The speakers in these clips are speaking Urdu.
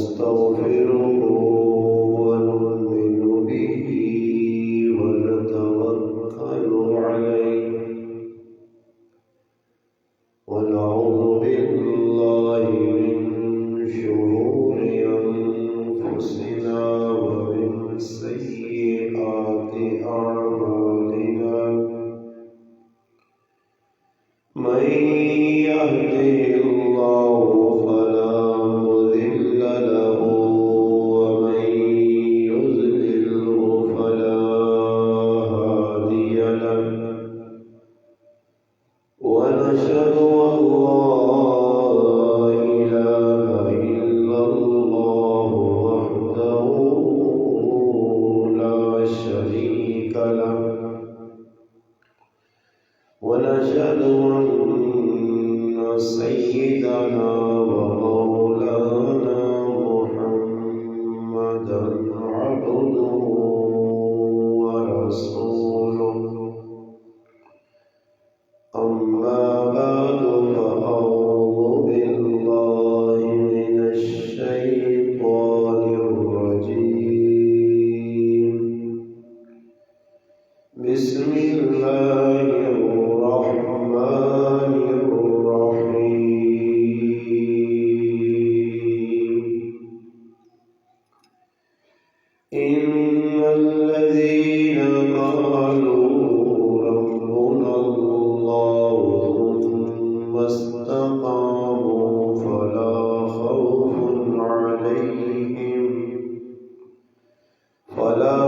ونستغفره ونؤمن به ونتوكل عليه ونعوذ بالله من شرور أنفسنا ومن سيئات أعمالنا من يهده الله فلا مضل له ومن يضلله فلا هادي له ونشهد أن لا إله إلا الله وحده لا شريك له ونشهد أن سيدنا ومولانا محمدا عبده ورسوله أما بعد فأعوذ بالله من الشيطان الرجيم بسم الله الرحمن الرحيم إن الذين قالوا ربنا الله ثم استقاموا فلا خوف عليهم ولا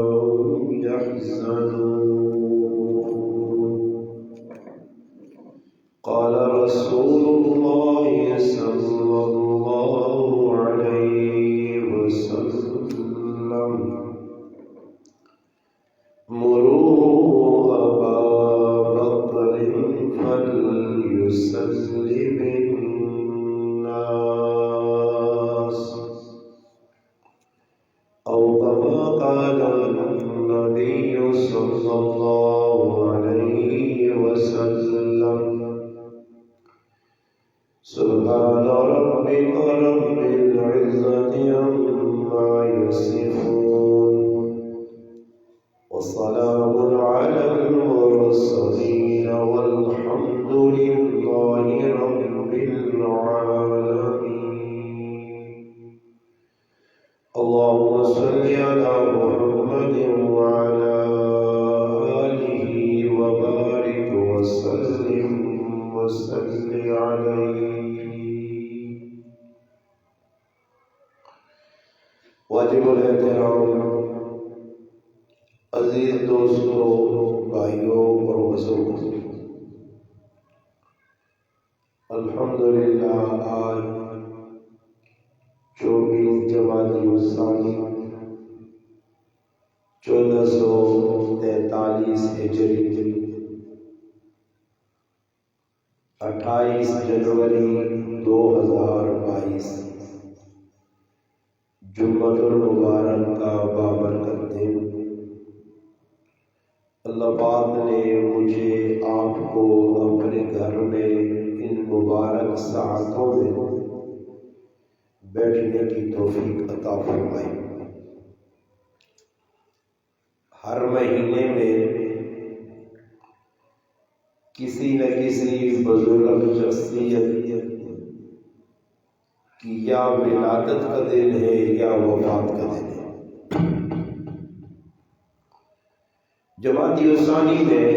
هم يحزنون قال رسول الله صلى الله عليه وسلم مروا أبا بكر فليصلي بالناس أو كما قال النبي صلى الله عليه وسلم سبحان ربك رب العزة عما يصفون وسلام على المرسلين والحمد لله رب العالمين اللهم صل على محمد وعلى آله وبارك وسلم عليه واجب الاحترام عزیز دوستوں، بھائیوں اور بزرگوں، الحمدللہ آج 24 جمادی الثانی 1443 ہجری 28 جنوری 2022 جمعۃ المبارک کا بابرکت دن اللہ پاک نے مجھے آپ کو اپنے گھر میں ان مبارک ساعتوں میں بیٹھنے کی توفیق عطا فرمائی۔ ہر مہینے میں کسی نہ کسی بزرگ شخصیت کی یا ولادت کا دن ہے یا وفات کا دن ہے۔ جمادی الثانی میں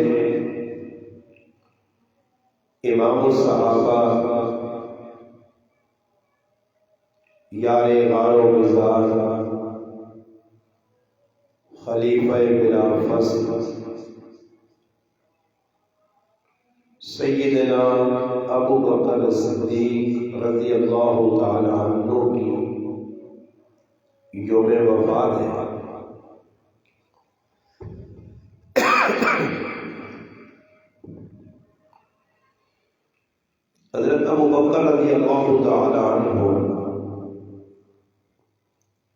امام الصحابہ، یار غار و گزار، خلیفہ بلا فصل سیدنا ابو بکر صدیق رضی اللہ تعالی عنہ کی یوم وفات ہے۔ حضرت ابو بکر رضی اللہ تعالی عنہ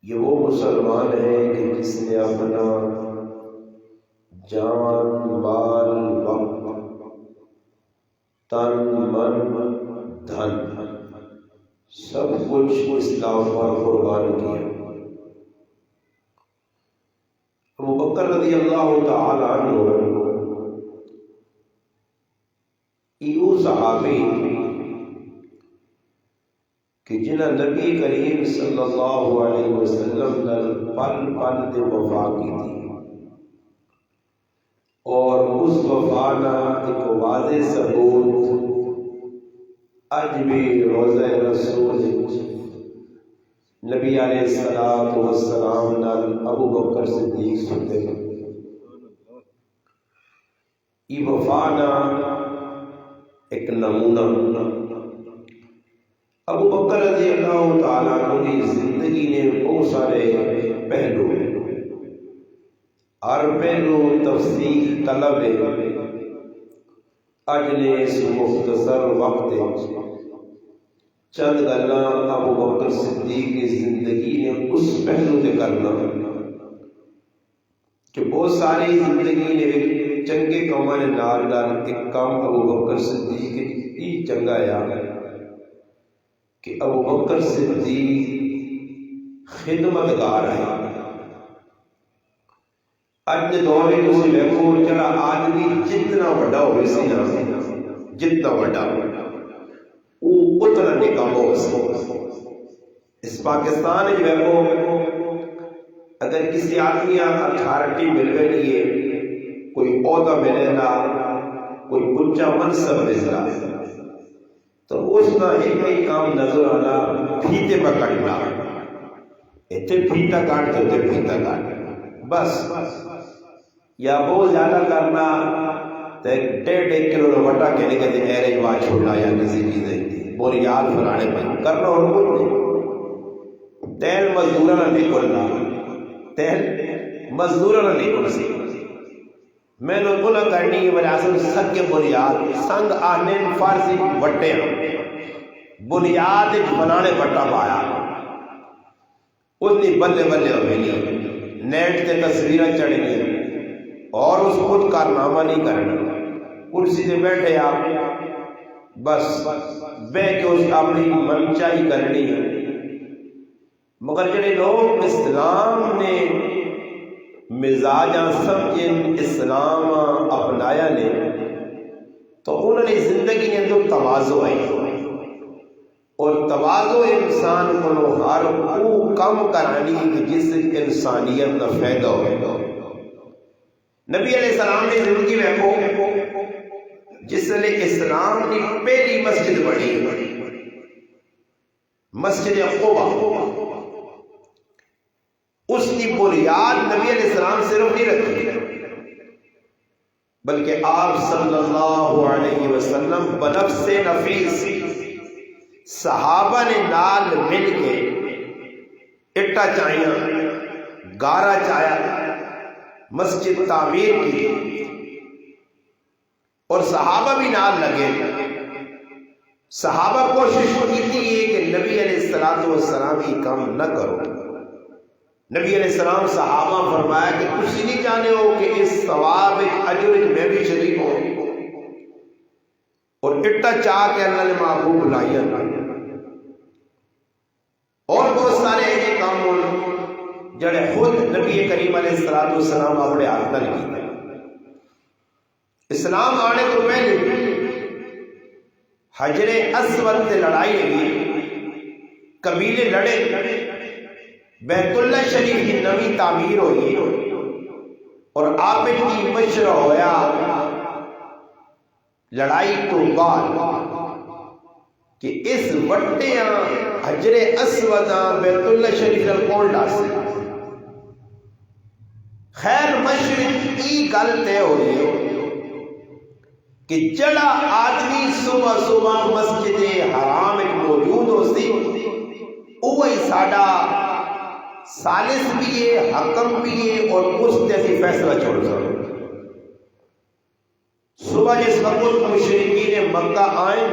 یہ وہ مسلمان ہے کہ جس نے اپنا جان، مال، وقت، تن، من، دھن سب کچھ اسلام پر قربان کیا۔ ابو بکر رضی اللہ تعالی عنہ ایو صحابی کہ جنہاں نبی کریم صلی اللہ علیہ وسلم نے پل پل تے وفا کی تھی، اور اس وفا نا ایک واضح ثبوت اج بھی روزہ رسول نبی علیہ الصلوۃ والسلام نال ابو بکر صدیق سنتے ہیں۔ یہ وفا نا ایک نمونہ ابو بکر رضی اللہ تعالیٰ عنہ کی زندگی نے بہت سارے پہلو، ہر پہلو تفصیل طلب ہے۔ اج نے اس مختصر وقت چند گلاں ابو بکر صدیق کی زندگی نے اس پہلو سے کرنا کہ بہت ساری زندگی نے چنگے کاماں نے نال نال ایک کام ابو بکر صدیق کی چنگا آیا کہ ابو بکر صدیق خدمتگار ہے۔ اج دے دور میں تسی دیکھو جڑا آدمی جتنا بڑا ہوئے سی نا، جتنا بڑا وہ اتنا نکم ہو سی۔ اس پاکستان میں دیکھو اگر کسی آدمی اتھارٹی مل رہی ہے، کوئی عہدہ ملے گا، کوئی اونچا منصب ملے گا، تو اس کا ایک ہی کام نظر آنا پھیتے پکڑنا، اتنے پھیتا کاٹتے اتنے پھیتا کاٹ بس، یا بہت زیادہ کرنا تو ایک 1.5 کلو کا وٹا کہنے کے دن ایرے جواب چھوڑنا یا کسی چیز ہے بوریال فلانے پہ کرنا اور کچھ نہیں۔ تیل مزدورہ نہیں کھلنا، تیل مزدورہ نہیں کھل سی میں نے بولا کرنی ہے وجہ سے سک کے بنیاد سنگ آنے فارسی بٹے بنیاد بنانے بٹا پایا اتنی بلے بلے ہوئی نیٹ تے تصویریں چڑھنی اور اس خود کارنامہ نہیں کرنا، کرسی سے بیٹھے آپ بس بے کے اس اپنی منچائی کرنی ہے۔ مگر جڑے لوگ اسلام نے مزاجاں سمجھیں اسلام اپنایا نے تو انہوں نے زندگی نے تو تواضع آئی، اور تواضع انسان کو ہر وہ کم کرانی کہ جس سے انسانیت کا فائدہ ہو۔ نبی علیہ السلام نے زندگی میں جس نے اسلام کی پہلی مسجد بنی مسجد قباء، اس کی بنیاد نبی علیہ السلام صرف نہیں رکھی بلکہ آپ صلی اللہ علیہ وسلم بنفس نفیس صحابہ نے نال مل کے اٹا چاہیاں گارا چایا مسجد تعمیر کی، اور صحابہ بھی نال لگے۔ صحابہ کوشش کی تھی کہ نبی علیہ السلام کی کام نہ کرو۔ نبی علیہ السلام صحابہ فرمایا کہ کچھ نہیں جانے ہو کہ اس ثواب اجر میں بھی شریک ہوں، اور اٹا چاہ کے اللہ نے محبوب لائیا، اور بہت سارے ایسے کام ہوں جڑے خود نبی کریم علیہ السلام اپنے ہاتھ نال کیتے۔ اسلام آنے تو پہلے حجر اسود سے لڑائی ہوئی، قبیلے لڑے، بیت اللہ شریف کی نوی تعمیر ہوئی، اور آپ کی مشورہ ہویا لڑائی تو بعد کہ اس وٹیاں حجر اسود بیت اللہ شریف کا کون ڈاسے۔ خیر مشرق کی گل طے ہوئی کہ جڑا آدمی صبح صبح مسجد حرام میں موجود ہو سی وہی ساڈا ثالث بھی ہے، حکم بھی ہے، اور اس جیسی فیصلہ چھوڑ سکتے۔ صبح جس وقت مشرکین مکہ آئے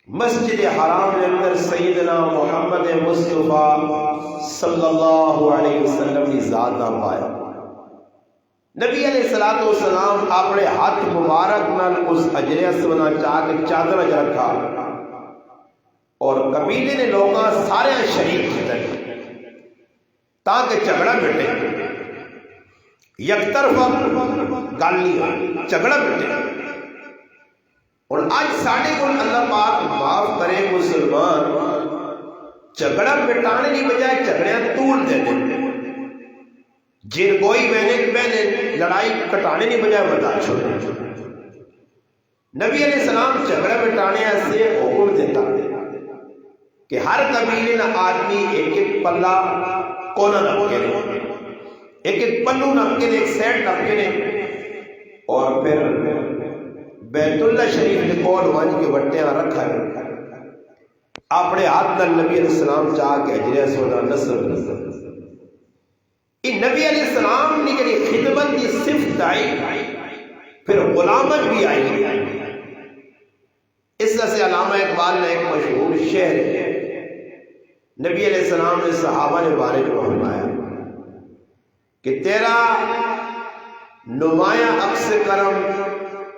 مسجد حرام کے اندر سیدنا محمد مصطفیٰ صلی اللہ علیہ وسلم کی ذات نہ پایا، نبی علیہ الصلوۃ والسلام اپنے ہاتھ مبارک نال اس حجر اسود چاہ کے چادر چ رکھا اور قبیلے نے لوگاں سارے شریک کیتے تاکہ جھگڑا مٹے، یک طرفہ گل نہیں ہوئی، جھگڑا مٹے۔ اور آج ساڈے کول اللہ پاک معاف کرے مسلمان جھگڑا مٹانے کی بجائے جھگڑیاں طول دے دیں، جن کوئی بہنے لڑائی کٹانے کی بجائے بتا چھوڑے۔ نبی علیہ السلام جھگڑا مٹانے سے حکم دیتا کہ ہر قبیلے نہ آدمی ایک ایک پلہ کونا نپ کے نے، ایک ایک پلو نپ کے نے، ایک سیٹ نپ کے نے، اور پھر بیت اللہ شریف کے کول ون کے بٹیاں رکھا ہے، اپنے ہاتھ نال نبی علیہ السلام چاہ کے حجر اسود نصب یہ نبی علیہ السلام نے جڑی خدمت کی صفت آئی پھر غلامت بھی آئی۔ اس طرح سے علامہ اقبال نے ایک مشہور شعر ہے، نبی علیہ السلام نے صحابہ نے بارے میں فرمایا کہ تیرا نمایاں عکس کرم،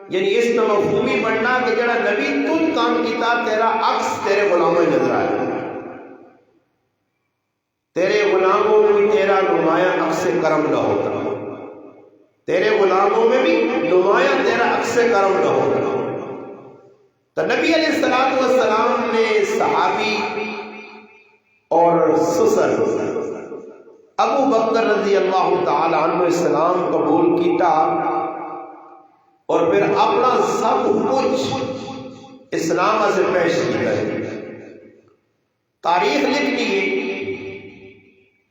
یعنی اس کا مفہومی بننا کہ جڑا نبی تم کام کیتا تیرا عکس تیرے غلاموں میں نظر آیا، تیرے غلاموں میں بھی تیرا نمایاں عکس کرم نہ ہوتا، تیرے غلاموں میں بھی نمایاں تیرا عکس کرم نہ ہوتا۔ تو نبی علیہ السلام نے صحابی اور سسر ابو بکر رضی اللہ تعالی عنہ اسلام قبول کیتا اور پھر اپنا سب کچھ اسلام سے پیش کیا۔ تاریخ لکھتی ہے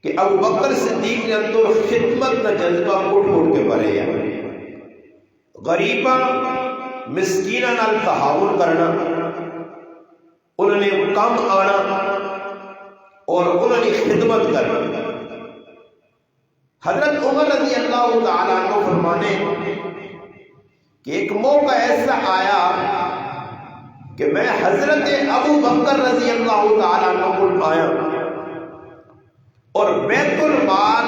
کہ ابو بکر صدیق نے اندر خدمت کا جذبہ اٹھ کے بھرے ہے، غریباں مسکیناں نال تعاون کرنا، انہوں نے کم آنا اور انہوں نے خدمت کرنا۔ حضرت عمر رضی اللہ تعالیٰ عنہ فرمانے کہ ایک موقع ایسا آیا کہ میں حضرت ابو بکر رضی اللہ تعالیٰ عنہ کو آیا اور بیت المال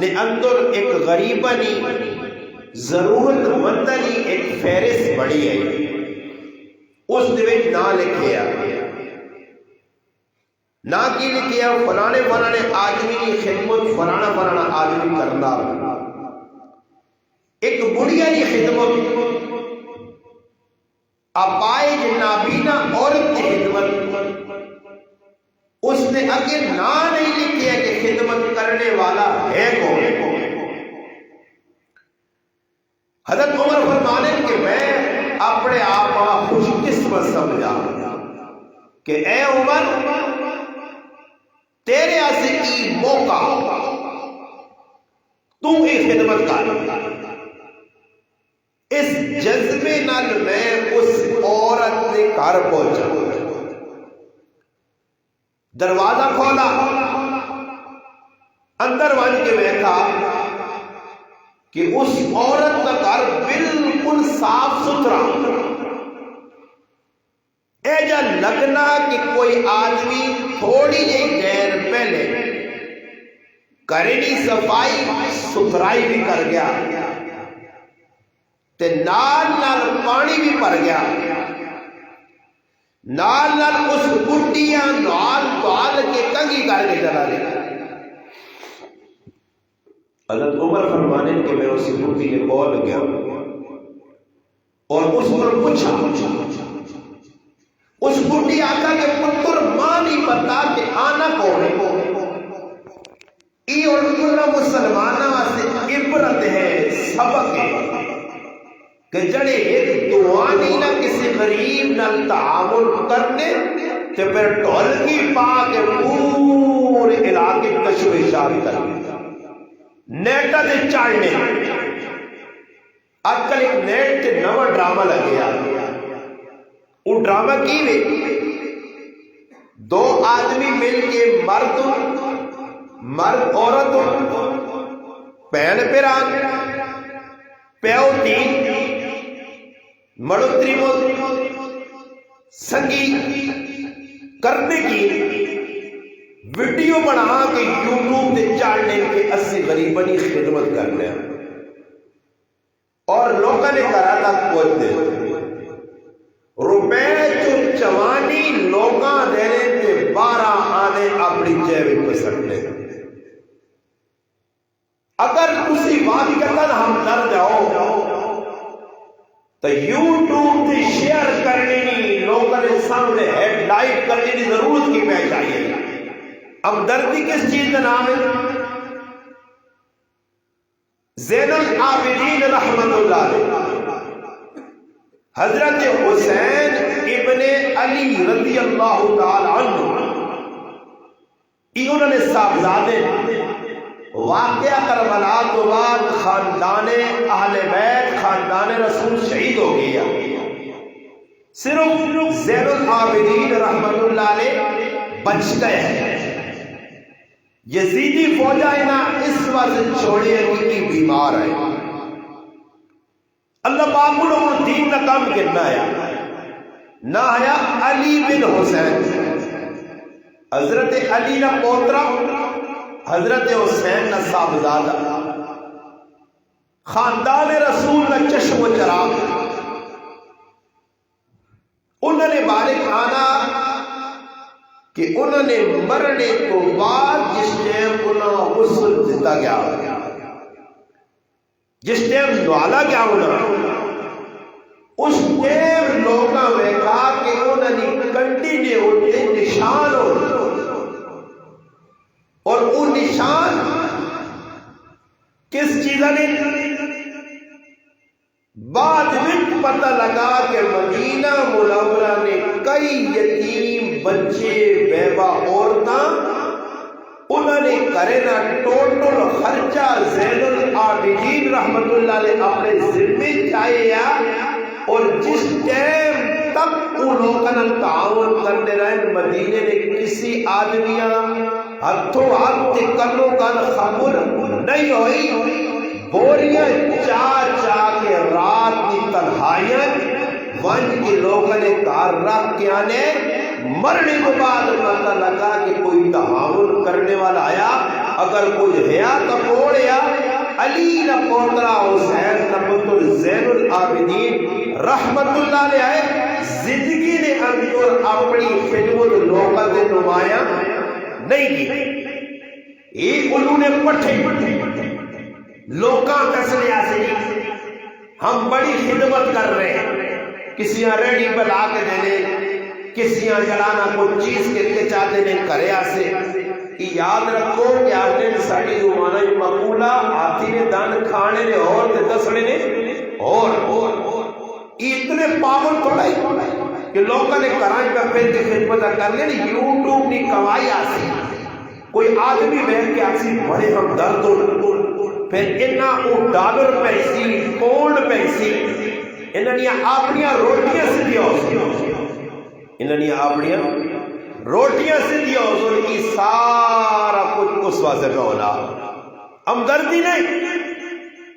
نے اندر ایک غریبانی ضرورت مندنی ایک فہرست بڑی ہے، اس دے نہ لکھیا، نہ کی لکھیا فلانے فلانے آدمی کی خدمت فلانا فلانا آدمی کرنا، ایک بڑھیا کی خدمت، اپائج نابینا عورت کی خدمت، اس نے اگر نہ نہیں لکھیا کہ خدمت کرنے والا ہے کون۔ حضرت عمر فرمانے کہ میں اپنے آپ خوش قسمت سمجھا کہ اے عمر تیرے آسے کی موقع تو یہ خدمت کر۔ اس جذبے نال میں اس عورت کے گھر پہنچا، دروازہ کھولا، اندر ون کے بیٹھا کہ اس عورت کا گھر بالکل صاف ستھرا، ایجا لگنا کہ کوئی آدمی تھوڑی جی دیر پہلے گھرینی صفائی ستھرائی بھی کر گیا تے نال نال پانی بھی بھر گیا، نال نال اس بڈیاں نال بال کے کنگھی کر کے چلا گیا۔ حضرت عمر فرمانے کہ میں اس بڈی کے کول گیا اور اس پر پوچھا، اس بڈی آقا کے پتر ماں نہیں پتا کہ آنا کون ہے۔ یہ اور کل مسلمانہ سے عبرت ہے، سبق ہے کہ جڑے ایک دعانی نہ کسی غریب نہ تعاون کرنے تے پھر ڈھولکی پا کے پورے علاقے تشویشات کرنے، نیٹا دے چاڑنے۔ آج کل ایک نیٹ تے نوا ڈرامہ لگیا، وہ ڈرامہ کی وے دو آدمی مل کے مرد عورت پہن پیران پیو تین مڑوتری سنگی کرنے کی ویڈیو بنا کے یوٹیوب تے چاڑنے کے اسی غریبانی خدمت کرنے۔ اور لوگوں نے کرا تھا پہنچتے روپے جو چوانی لوگاں دینے تے 12 آنے اپنی جیب کو سکتے اگر کسی واقعہ ہم ڈر جاؤ تو یوٹیوب تے شیئر کرنے کی لوگوں کے سامنے ہیڈ لائٹ کرنے کی ضرورت کی پہ چاہیے اب دردی کس چیز کا نام ہے زین العابدین رحمت اللہ علیہ حضرت حسین ابن علی رضی اللہ تعالی عنہ انہوں نے صاحبزادے واقعہ کربلا تو بعد خاندان اہل بیت خاندان رسول شہید ہو گیا صرف زین العابدین رحمت اللہ علیہ بچ گئے ہیں یزیدی فوجہ اس وقت چھوڑے ان کی بیمار ہے اللہ پاک کو دین کا کام کرنا ہے نہ ہے علی بن حسین حضرت علی نہ پوترا حضرت حسین نہ صاحبزادہ خاندان رسول نہ چشم و چراغ انہوں نے بارک آنا کہ انہوں نے مرنے کو بعد جس ٹائم انہوں غسل دیتا گیا جس ٹائم نوالا گیا اس ٹائم لوگوں میں کہا کہ انہوں نے کنڈی نے ہوتے نشان ہو اور وہ نشان کس چیز نے بعد میں پتہ لگا کہ مدینہ منورہ نے کئی یتیم بچے بیوہ عورتاں انہوں نے کرے نا ٹوٹل خرچہ زین العابدین رحمت اللہ علیہ اپنے ذمے چاہیے اور جس ٹائم تک ان لوگوں نے تعاون کرتے رہے مدینے نے کسی آدمیاں ہاتھوں ہاتھ کنوں کا خبر نہیں ہوئی بوریاں چاہ کے رات کی تنہائیاں ون کے لوگوں نے کار رکھ کے آنے مرنے کے بعد پتہ لگا کہ کوئی تعاون کرنے والا آیا اگر کوئی ہے تو کوڑیا علی نہ پوترا حسین نہ پتر زین العابدین رحمت اللہ علیہ آئے زندگی نے اندر اپنی خدمت لوگوں نے نمایاں نہیں کی ایک انہوں نے پٹھے لوکاں کسلیا سے ہم بڑی خدمت کر رہے ہیں کسی ریڈی پہ لا کے دینے کسی جلانا کوئی چیز کے چاہتے نے کریا سے یاد رکھو کہ آج نے ساڑی زمانہ مقولہ آتی نے دان کھانے نے اور دسڑے نے اور اتنے پاگل تھوڑا ہی کہ لوگوں نے کرائیں پہ پھر کی خدمت کر لیں یوٹیوب نہیں کمائی آسی کوئی آدمی بہن کے آسی بڑے ہم درد ہو پھر انہاں او ڈالر پیسی پونڈ پیسی انہاں اپنیاں روٹیاں سے دیا انہاں اپنیاں روٹیاں سے دیا ان کی سارا کچھ اس واسطے پہ ہونا ہمدردی نہیں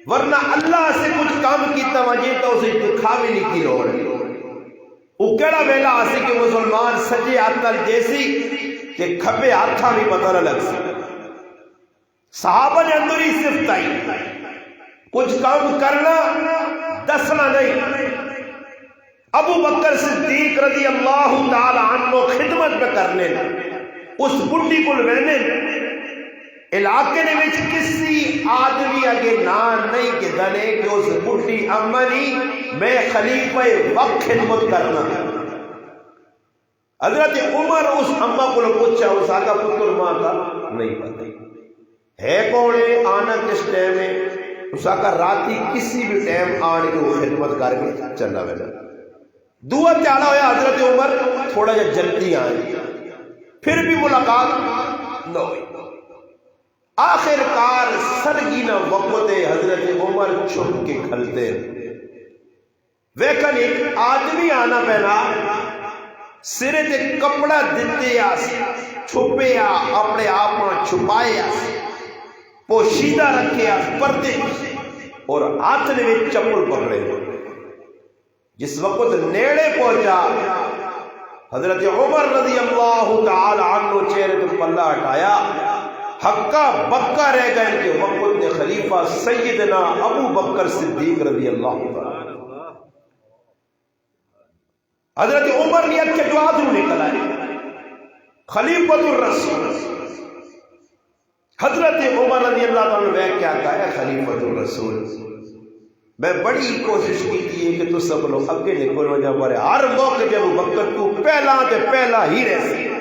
ورنہ اللہ سے کچھ کام کیتا وجہ تو اسے دکھاوی نہیں کی لوڑ وہ کیڑا ویلا آسی کہ مسلمان سجے ہاتھ جیسی کہ کھبے ہاتھا بھی پتہ نہ لگ سکتا صحابہ نے اندر ہی صرف تائی کچھ کام کرنا دسنا نہیں ابو بکر صدیق رضی اللہ تعالی عنہ خدمت میں کرنے اس بڑی کو رہنے علاقے نے وچ کسی آدمی اگے نام نہیں کہ دنے کہ اس بڑی امنی میں خلیفہ وقت خدمت کرنا حضرت عمر اس امہ کو پوچھا اس آقا پتر ماں کا نہیں پتہ ہے کون ہے آنا کس ٹائم ہے اس آقا راتی کسی بھی ٹائم آنے کے وہ خدمت کر کے چلنا ویلا دعا تیالا ہویا حضرت عمر تھوڑا جا جلدی آئے پھر بھی ملاقات نہ ہوئی آخر کار سرگی نہ وقت حضرت عمر چھپ کے کھلتے ویکن ایک آدمی آنا پہنا سرے تے کپڑا دیتے آس چھپے آ اپنے آپ چھپائے آس پوشیدہ رکھے آس پردے اور ہاتھ نے چپل پکڑے جس وقت نیڑے پہنچا حضرت عمر رضی اللہ تعالی عنہ چہرے تو پلہ ہٹایا ہکا بکا رہ گئے ان کے وقت کے خلیفہ سیدنا ابو بکر صدیق رضی اللہ عنہ. حضرت عمر نے اچھے دعا دوں نکل آئے خلیفۃ الرسول. حضرت عمر رضی اللہ عنہ نے کیا کہا ہے خلیفۃ الرسول میں بڑی کوشش کی تھی کہ تو سب لوگ اگے نکلو جا بارے ہر موقع جب ابو بکر تو پہلا تے پہلا ہی رہے.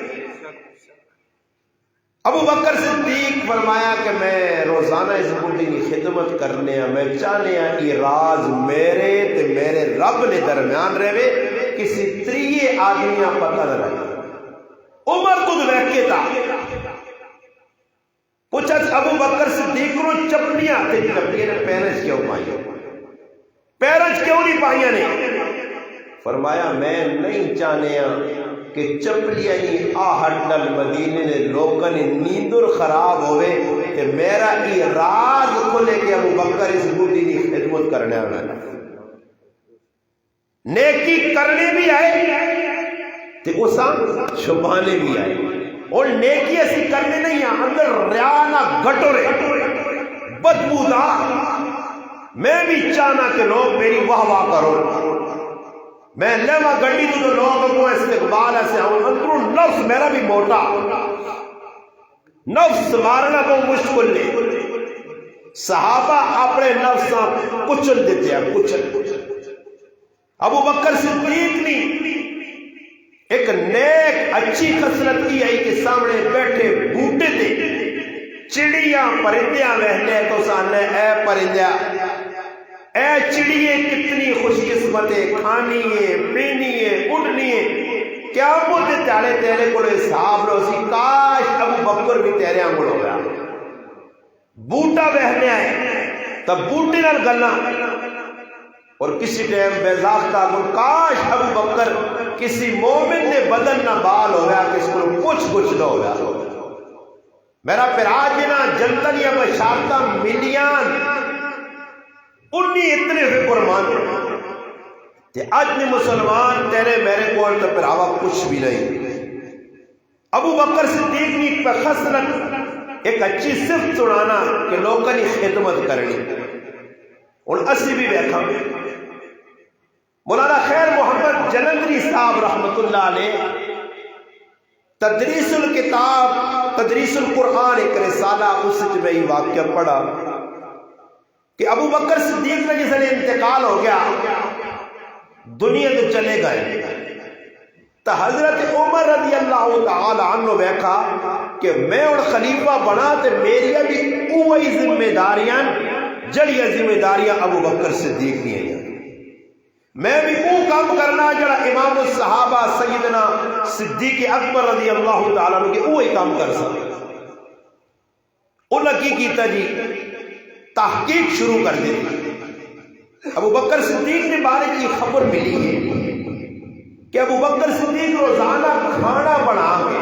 ابو بکر صدیق فرمایا کہ میں روزانہ اس بڈی کی خدمت کرنے میں چاہنے یہ راز میرے تے میرے رب نے درمیان رہے کسی تریے آدمیاں پتہ نہ رہے. عمر خود ویکھے تھا پوچھا ابو بکر صدیق کو چپلیاں تے چپلیاں نے پیرج کیوں پائی پیرج کیوں نہیں پائیاں نے. فرمایا میں نہیں چاہنے کہ چپلیاں ہی آہٹ نل مدینے نے لوگوں نے نیندر خراب ہوئے کہ میرا یہ راز کھلے کہ ابو بکر اس بڈی کی خدمت کرنے والا نیکی کرنے بھی آئے تے اساں چھپانے بھی آئے. اور نیکی ایسی کرنے نہیں ہیں اندر ریانہ گٹورے بدبودار. میں بھی چاہنا کہ لوگ میری واہ واہ کرو میں لیوا گڈی تو لوگوں کو استقبال ایسے ہوں اندروں نفس میرا بھی موٹا نفس مارنا بہت مشکل نہیں. صحابہ اپنے نفس کچل دیتے ہیں کچل. ابو بکر صدیق نے ایک نیک اچھی خصلت کی ہے کہ سامنے بیٹھے بوٹے تھے چڑیاں پرندیاں وہنے تو سامنے اے پرندیاں اے چڑیے کتنی خوش قسمتیں کھانی ہے پینی ہے اڑنی ہے کیا بولتے تیرے تیرے کو حساب لو سی کاش ابو بکر بھی تیرے آنگل ہو گیا. بوٹا بہنے آئے تب بوٹے نال گلنا اور کسی ٹائم بیزاختہ کو کاش ابو بکر کسی مومن نے بدن نہ بال ہو گیا کسی کو کچھ نہ ہو گیا. میرا پراجنا جنتن یا بشارتہ ملیان انہی اتنے فکر مان کہ آج نے مسلمان تیرے میرے کو تو پھر آوا کچھ بھی نہیں. ابو بکر صدیق نے ایک خصلت ایک اچھی صفت سنانا کہ لوگوں کی خدمت کرنی. اور اسی بھی بیٹھا مولانا خیر محمد جلندری صاحب رحمت اللہ علیہ تدریس الکتاب تدریس القرآن ایک رسالہ اس میں یہ واقعہ پڑھا کہ ابو بکر صدیق نے جس نے انتقال ہو گیا دنیا تو چلے گئے تو حضرت عمر رضی اللہ تعالی عنہ بیٹھا کہ میں اور خلیفہ بنا تو میری بھی وہی ذمہ داریاں جڑی ذمہ داریاں ابو بکر صدیق نے ہیں. میں بھی وہ کام کرنا جڑا امام الصحابہ سیدنا صدیق اکبر رضی اللہ تعالیٰ عنہ کے وہی کام کر سکتے. انہوں نے کی کیتا جی تحقیق شروع کر دی. ابو بکر صدیق نے بارے کی خبر ملی ہے کہ ابو بکر صدیق روزانہ کھانا بنا کے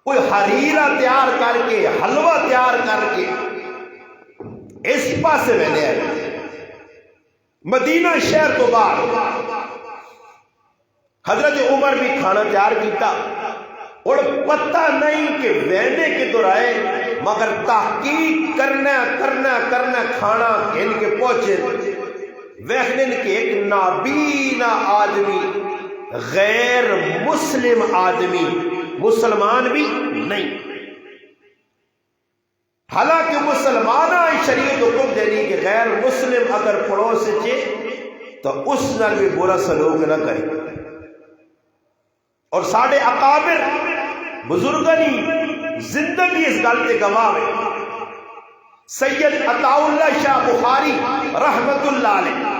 کوئی حریرہ تیار کر کے حلوہ تیار کر کے اس پاسے میں لے آئے مدینہ شہر تو باہر. حضرت عمر بھی کھانا تیار کیتا اور پتہ نہیں کہ وینے کے دور آئے مگر تحقیق کرنا کھانا ان کے پہنچے ویخنن کے ایک نابینا آدمی غیر مسلم آدمی مسلمان بھی نہیں حالانکہ مسلمانہ شریعت حکم دینی کہ غیر مسلم اگر پڑوس چے تو اس نال بھی برا سلوک نہ کرے. اور ساڑھے اکابر بزرگنی زندگی اس گل تے گواہ ہے. سید عطا اللہ شاہ بخاری رحمت اللہ علیہ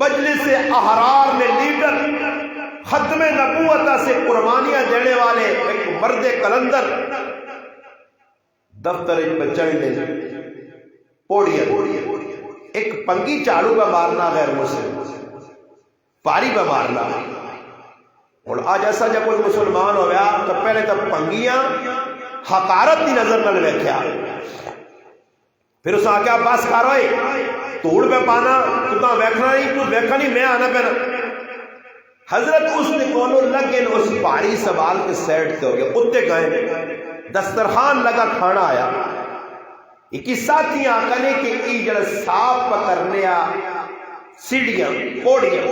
مجلس احرار میں لیڈر ختم نبوت سے قربانیاں دینے والے ایک مرد کلندر دفتر چڑھنے پوڑیا ایک پنگی چاڑو پہ مارنا غیر مسلم پاری پہ مارنا. اور آج ایسا جب کوئی مسلمان ہو گیا تو پہلے تو پنگیاں حقارت کی نظر نہ ویکھیا پھر اس آ کے بس کر ہوئے توڑ پہ پانا تو ویکھنا نہیں تو ویکھا نہیں میں آنا پینا. حضرت اس نے کونوں لگے اس پہاڑی سوال کے سیٹ تے ہو گیا اتنے گئے دسترخوان لگا کھانا آیا ایک ساتھیاں کنے کہ ای جڑا صاف پکرنے سیڑھیاں کوڑیاں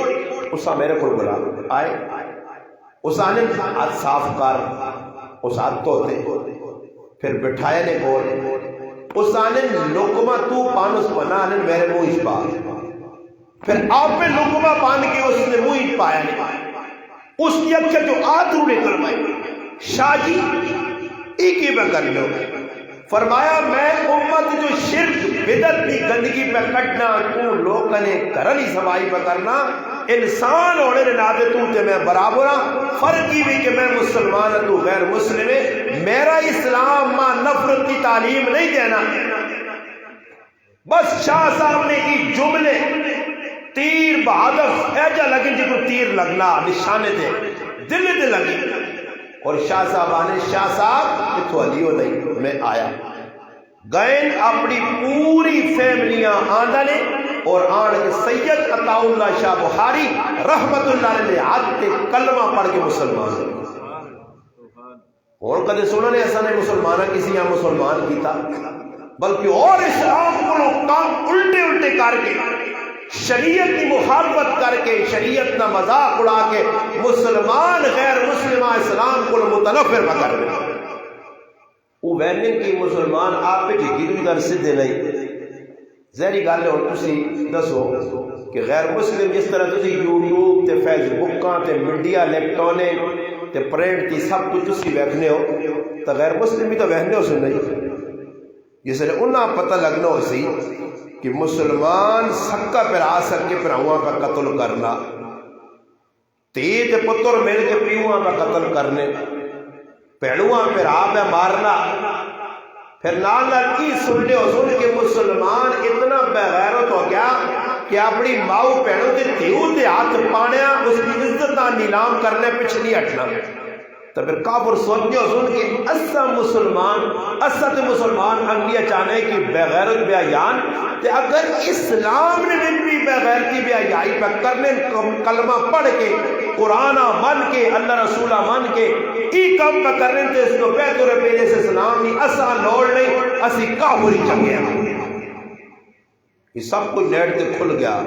اسا میرے کو بلا آئے اس آنے ہاتھ صاف کر اس ہاتھ دھوتے پھر بٹھائے نے کول اس آنے لقمہ تو پانس بنا آنے میرے منہ اس پا پھر آپ پہ لقمہ پان کے اس نے منہ اس پایا نہیں اس کی اکھر جو آت روڑے کروائی شاہ جی ایک ہی میں کر لو فرمایا میں امت جو شرک بدت کی گندگی پہ کٹنا تو لوگ نے کرنی سوائی پہ کرنا انسان ہونے نے نادے تو تے میں برابر ہاں فرق ہی بھی کہ میں مسلمان تو غیر مسلم ہے میرا اسلام ماں نفرت کی تعلیم نہیں دینا بس شاہ صاحب نے کی جملے تیر بہادر ایجا لگی جی کو تیر لگنا نشانے دے دل دے لگی اور شاہ صاحب آنے شاہ صاحب اتو علیو نہیں میں آیا گئن اپنی پوری فیملیاں آندھنے اور آن کے سید عطا اللہ شاہ بخاری رحمت اللہ نے ہاتھ کے کلمہ پڑھ کے مسلمان اور کدے سننا نے ایسا نہیں مسلمانہ کسی یہاں مسلمان کیتا بلکہ اور اسلام کو کام الٹے الٹے کر کے شریعت کی مخالفت کر کے شریعت نہ مذاق اڑا کے مسلمان غیر مسلمہ اسلام کو متنفر کر دے وہ وینے کی مسلمان آپ پہ جگی دوی در سدھے نہیں زہری گالے اور تسی دسو کہ غیر مسلم جس طرح تسی یوٹیوب تے فیس بکاں تے میڈیا لیپٹونے تے پرنٹ کی سب کچھ تسی ویکھنے ہو تو غیر مسلم بھی تو ویکھنے ہو سن نہیں جس نے انہاں پتہ لگنا ہو سی کہ مسلمان سکا پر آ سکے پر ہوا کا قتل کرنا تیت پتر مل کے پیوہاں کا قتل کرنے پیڑوہاں پر آ میں مارنا پھر نال کی سننے ہو سن کہ مسلمان اتنا بغیرت ہو گیا کہ اپنی ماؤ پیڑوں کے تیو تے ہاتھ پانیا اس کی عزت نہ نیلام کرنے پچھ نہیں ہٹنا تو پھر کافر سوچنے ہو سن کہ اسا مسلمان انگلیاں چاہنے کی بغیرت بیان تے اگر اسلام نے بھی بغیرتی بیائی پہ کرنے کلمہ پڑھ کے قرآن من کے اللہ رسولہ من کے ای کام پہ کرنے تے اس کو بہتر پینے سے اسلام نہیں اسا لوڑ نہیں اسی کافری چنگے ہیں یہ سب کچھ نیٹ تے کھل گیا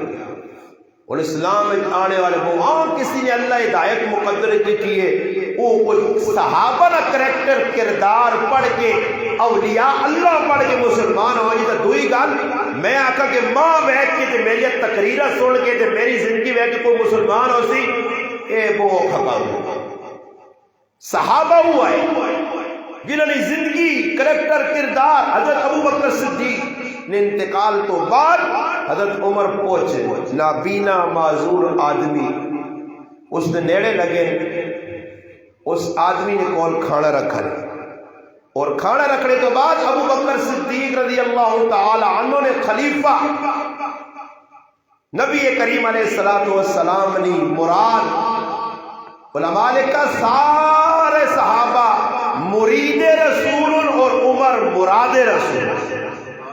اور اسلام میں آنے والے وہ عام کسی نے اللہ ہدایت مقدر کی کیے وہ صحابہ نہ کریکٹر کردار پڑھ کے اولیاء اللہ پڑھ کے مسلمان ہو یہ تو دوئی گال میں آکا کہ ماں بیٹھ کے تے میری تقریرہ سن کے تے میری زندگی بیٹھ کے کوئی مسلمان ہو سی اے وہ کھپا ہوا صحابہ ہوا ہے جنہوں نے زندگی کریکٹر کردار حضرت ابو بکر صدیق نے انتقال تو بعد حضرت عمر پہنچے نابینا معذور آدمی اس نے نیڑے لگے اس آدمی نے کون کھانا رکھا اور کھانا رکھنے کے بعد ابو بکر صدیق رضی اللہ تعالی عنہ نے خلیفہ نبی کریم علیہ السلام نے مراد علماء کا سارے صحابہ مرید رسول اور عمر مراد رسول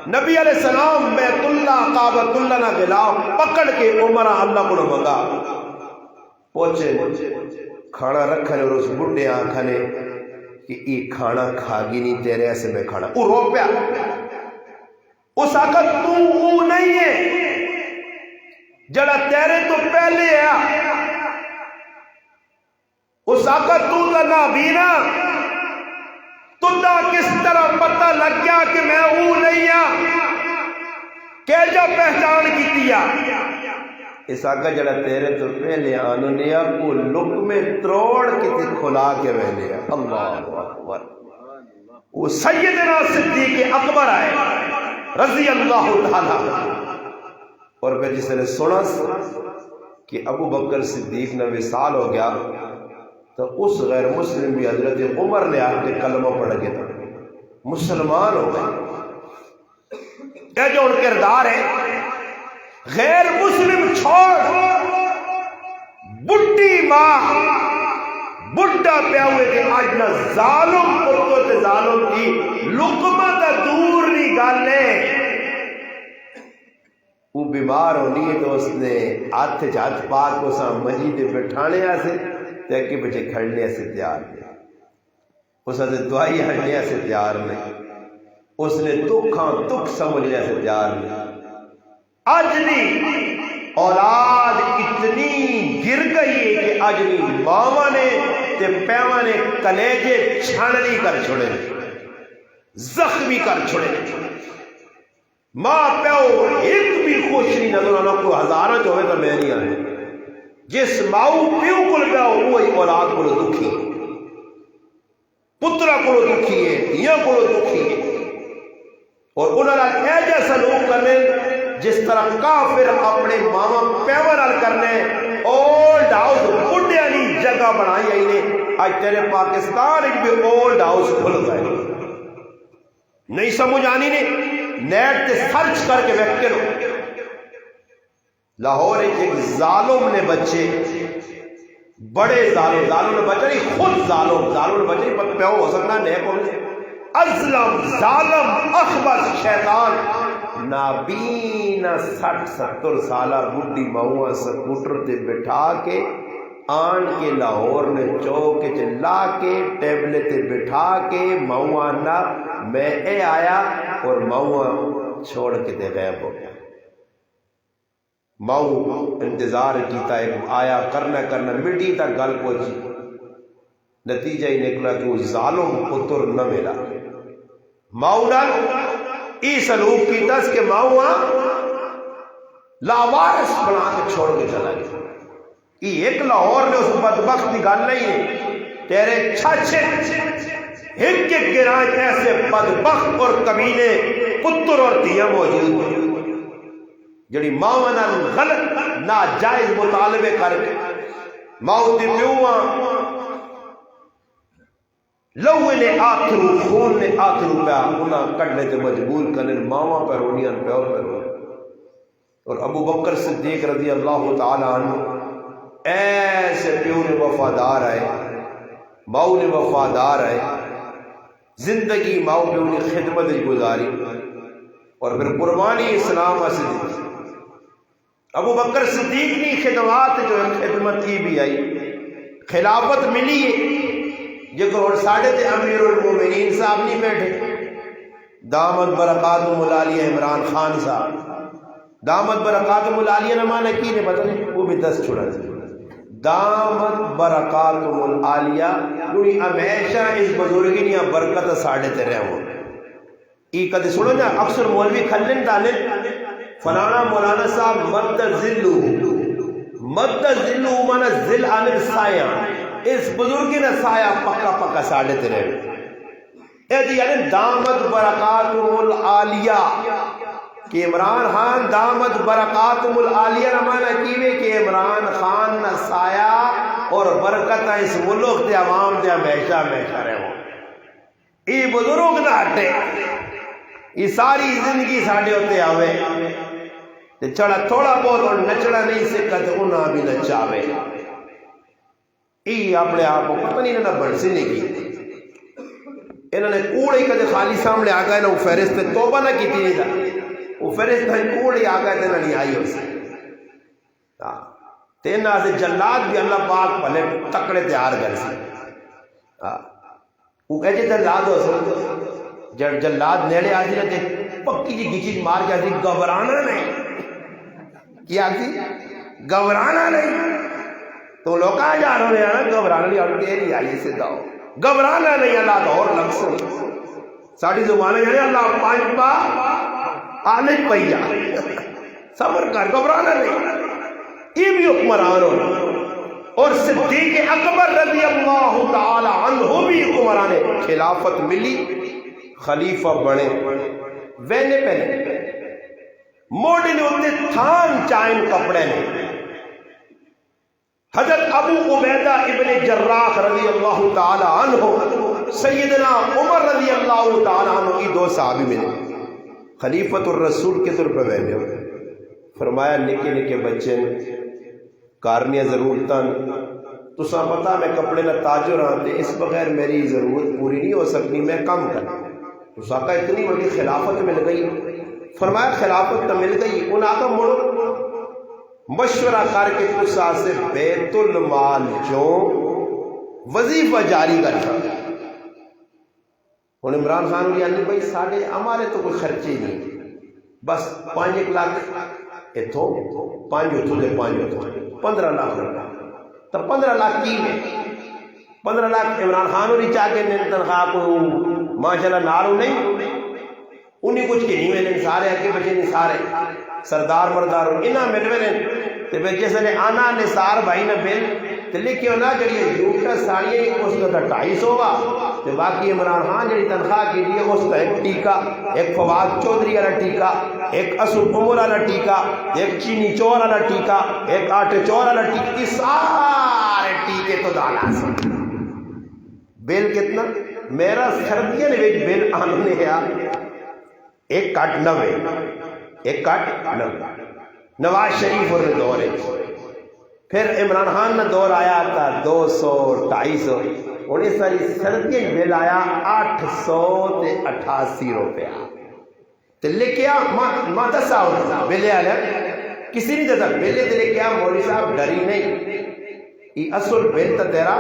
نبی علیہ السلام بیت اللہ کعبۃ اللہ نہ غلاف پکڑ کے عمر اللہ کو منگا پہنچے کھانا رکھنے اور اس بڑھے آنکھنے کہ یہ کھانا کھاگی نہیں تیرے ایسے میں کھانا وہ رو پیا اس آقا تو وہ نہیں ہے جڑا تیرے تو پہلے ہے اس آقا تو دا نابینا تو دا کس طرح پتہ لگ گیا کہ میں وہ نہیں ہاں کہ جا پہچان کی دیا اس آقا جڑا تیرے تو پہلے آنو نیا کو لقمے تروڑ کے تے کھلا کے ویلے اللہ اکبر وہ سیدنا صدیق اکبر آئے رضی اللہ تعالیٰ اور پھر جس نے سنا کہ ابو بکر صدیق نے وصال ہو گیا تو اس غیر مسلم بھی حضرت عمر نے آ کے کلمہ پڑھ کے تھا مسلمان ہو گئے کیا جو ان کردار ہے غیر مسلم چھوڑ بڈی ماں بڈا پیا ہوئے کہ آج نہ ظالم پتو تے ظالم کی لقمہ تا دور نہیں گالے وہ بیمار ہونی ہے تو اس نے ہاتھ ہاتھ پاک کو سام مجید بٹھانے سے تے کہ بچے کھڑنے سے تیار ہے اس نے دعائی ہنڈیا سے تیار نہیں، اس نے دکھاں دکھ سمجھنے سے تیار نہیں۔ اج دی اولاد اتنی گر گئی ہے کہ اج دی ماواں نے تے پیواں نے کلیجے چھاننی کر چھوڑے، زخمی کر چھوڑے۔ ماں پیو ایک بھی خوش نہیں نظر آنا، کوئی ہزاراں چ ہوئے تو میں نہیں آنے۔ جس ماؤ پیو کول پیا وہی اولاد کو دکھی، پترا کو دکھی ہے، دھیاں کو دکھی ہے، اور انہوں نے ایجا سلوک کرنے جس طرح کافر اپنے ماما پیوا نال کرنے۔ اولڈ ہاؤس بڈھیا نہیں جگہ بنائی آئی نے، آج تیرے پاکستان ایک بھی اولڈ ہاؤس کھل گئے، نہیں سمجھ آنی نے نیٹ تے سرچ کر کے ویکھ کرو۔ لاہور ایک ظالم نے بچے، بڑے ظالم نے بچے نہیں، خود ظالم نے بچے نہیں، پتہ پیو ہو سکنا نیک ہو، ازلم ظالم اخبث شیطان نابینا 60-70 سالہ بڈھی ماؤں سکوٹر تے بٹھا کے آن کے لاہور نے چوک چلا کے ٹیبلے تے بٹھا کے ماؤں نہ میں اے آیا، اور ماؤں چھوڑ کے تے غائب ہو گیا۔ ماؤں انتظار کیتا ہے، آیا کرنا مٹی تک گل پہنچی، نتیجہ ہی نکلا کہ وہ ظالم پتر نہ ملا۔ ماؤں نال ای سلوک کیتا اس کے ماؤں لاوارث بنا کے چھوڑ کے چلا گیا۔ یہ ایک لاہور نے اس بدبخت کی گل نہیں ہے، تیرے چھچے ایک گرائے ایسے بدبخت اور کمینے پتر اور دھیاں موجود ہیں جڑی ماں نال غلط ناجائز مطالبے کر کے ماؤں دی پیواں لوے نے آتھرو خون نے آتھرو پیا انہاں کڈنے تے مجبور کرنے، ماواں پر رونیاں پیو پر رونیاں۔ اور ابو بکر صدیق رضی اللہ تعالی عنہ ایسے پیو نے وفادار آئے، ماؤں نے وفادار آئے، زندگی ماؤں پیو نے خدمت گزاری اور پھر قربانی اسلام سے دی۔ ابو بکر صدیق کی خدمات جو خدمت کی بھی آئی، خلافت ملی ہے، جگر اور ساڑھے تے امیر المومنین صاحب نہیں بیٹھے، دامت برکاتہم العالیہ عمران خان صاحب، دامت برکاتہم العالیہ نمانا کی نے پتہ نہیں، وہ بھی 10 چھوڑا دے، دامت برکاتہم العالیہ کیونکہ ہمیشہ اس بزرگی نیا برکت ساڑھے تے رہے ہوں۔ ای کدے سنو نا اکثر مولوی کھلن ڈالے فلانا مولانا صاحب مد ذلو مانا ذل عامر سایہ، اس بزرگی نے سایہ پکا ساڑھے تے رہے۔ اے یعنی دامت برکاتہم العالیہ کہ عمران خان دامت برکاتہم العالیہ نمانا کیوے کہ عمران خان نہ سایہ اور برکت اس ملک دے عوام دے ہمیشہ رہے ہوں۔ ای بزرگ نہ ہٹے، ای ساری زندگی ساڑھے ہوتے آوے چڑھا تھوڑا بہت اور نچڑا نہیں سکتا تو انہاں بھی نچاوے۔ ای اپنے آپ کو پتہ نہیں انہوں نے بڑھ سی نہیں کی، انہوں نے کوڑے کدے خالی سامنے آگا ہے نا وہ فہرست توبہ نہ کی تھی نہیں تھا، وہ فہرست کوڑے آگا ہے تو نہیں آئی ہو سی تینا سے جلاد بھی اللہ پاک پہلے تکڑے تیار کر سی۔ وہ کہتے جلاد ہو سکتے جب جلاد نیڑے آتی نا کہ پکی جی گیچی مار کے آتی گھبرانا نہیں، کیا تھی گھبرانا نہیں، تو لوگ کہاں جا رہے ہیں نا گھبرانا نہیں، اور تیری آئیے سے داؤ گھبرانا نہیں، اللہ دور لگ سن ساڑھی زبانیں یعنی اللہ پانچ پا آنے پہیا صبر کر گھبرانا نہیں۔ یہ بھی حکمران ہو، اور صدیق اکبر رضی اللہ تعالی عنہ بھی حکمران خلافت ملی، خلیفہ بنے وینے پہنے موڑے نے ہوتے تھان چائن کپڑے میں۔ حضرت ابو عبیدہ ابن جراح رضی اللہ تعالی عنہ، سیدنا عمر رضی اللہ تعالی عنہ کی 2 صحابی ملے، خلیفۃ الرسول کے طور پہ بیٹھے ہوئے۔ فرمایا نکے بچے کارنیاں ضرورتاں تو سا پتا میں کپڑے نہ تاجر آتے، اس بغیر میری ضرورت پوری نہیں ہو سکتی، میں کم کروں۔ تو ساکہ اتنی بڑی خلافت مل گئی، فرمایا خلافت تو مل گئی، انہوں آگا مڑو مشورہ کر کے تسا سے بیت المال جو وظیفہ جاری کر ہوں عمران خان بھی آدمی بھائی سارے ہمارے تو کوئی خرچے ہی نہیں، بس 5 لاکھ اتوں 5 اتوں دے 5 اتوں 15 لاکھ روپیہ، تو 15 لاکھ کی میں 15 لاکھ عمران خان ہوئی چاہ کے تنخواہ کو ماشاء اللہ نارو نہیں انہیں کچھ کے نہیں میں سارے اگے بچے نہیں سارے سردار مردار انہاں مل میں تے بے جس نے آنا نثار بھائی نے بل تے لکھیو نا جڑی جھوٹا ساڑیاں اس کا 250 وا تے باقی عمران خان جڑی تنخواہ کی دی اس کا ایک ٹیکا، ایک فواد چودھری والا ٹیکا، ایک اسد عمر والا ٹیکا، ایک چینی چور والا ٹیکا، ایک آٹے چور والا ٹیکا، یہ سارے ٹیکے تو دانا سے بل کتنا میرا سردیاں نے بل آنے ہے 1.90 1.90 نواز شریف اور دور ہے، پھر عمران خان نے دور آیا تھا 200 250 اور اس ساری سردیاں بل آیا 888 روپیہ تو لے کے ماں دسا ہوتا بلے آیا کسی نہیں دسا بلے تو لے کے مولوی صاحب ڈری نہیں یہ اصل بل تو تیرا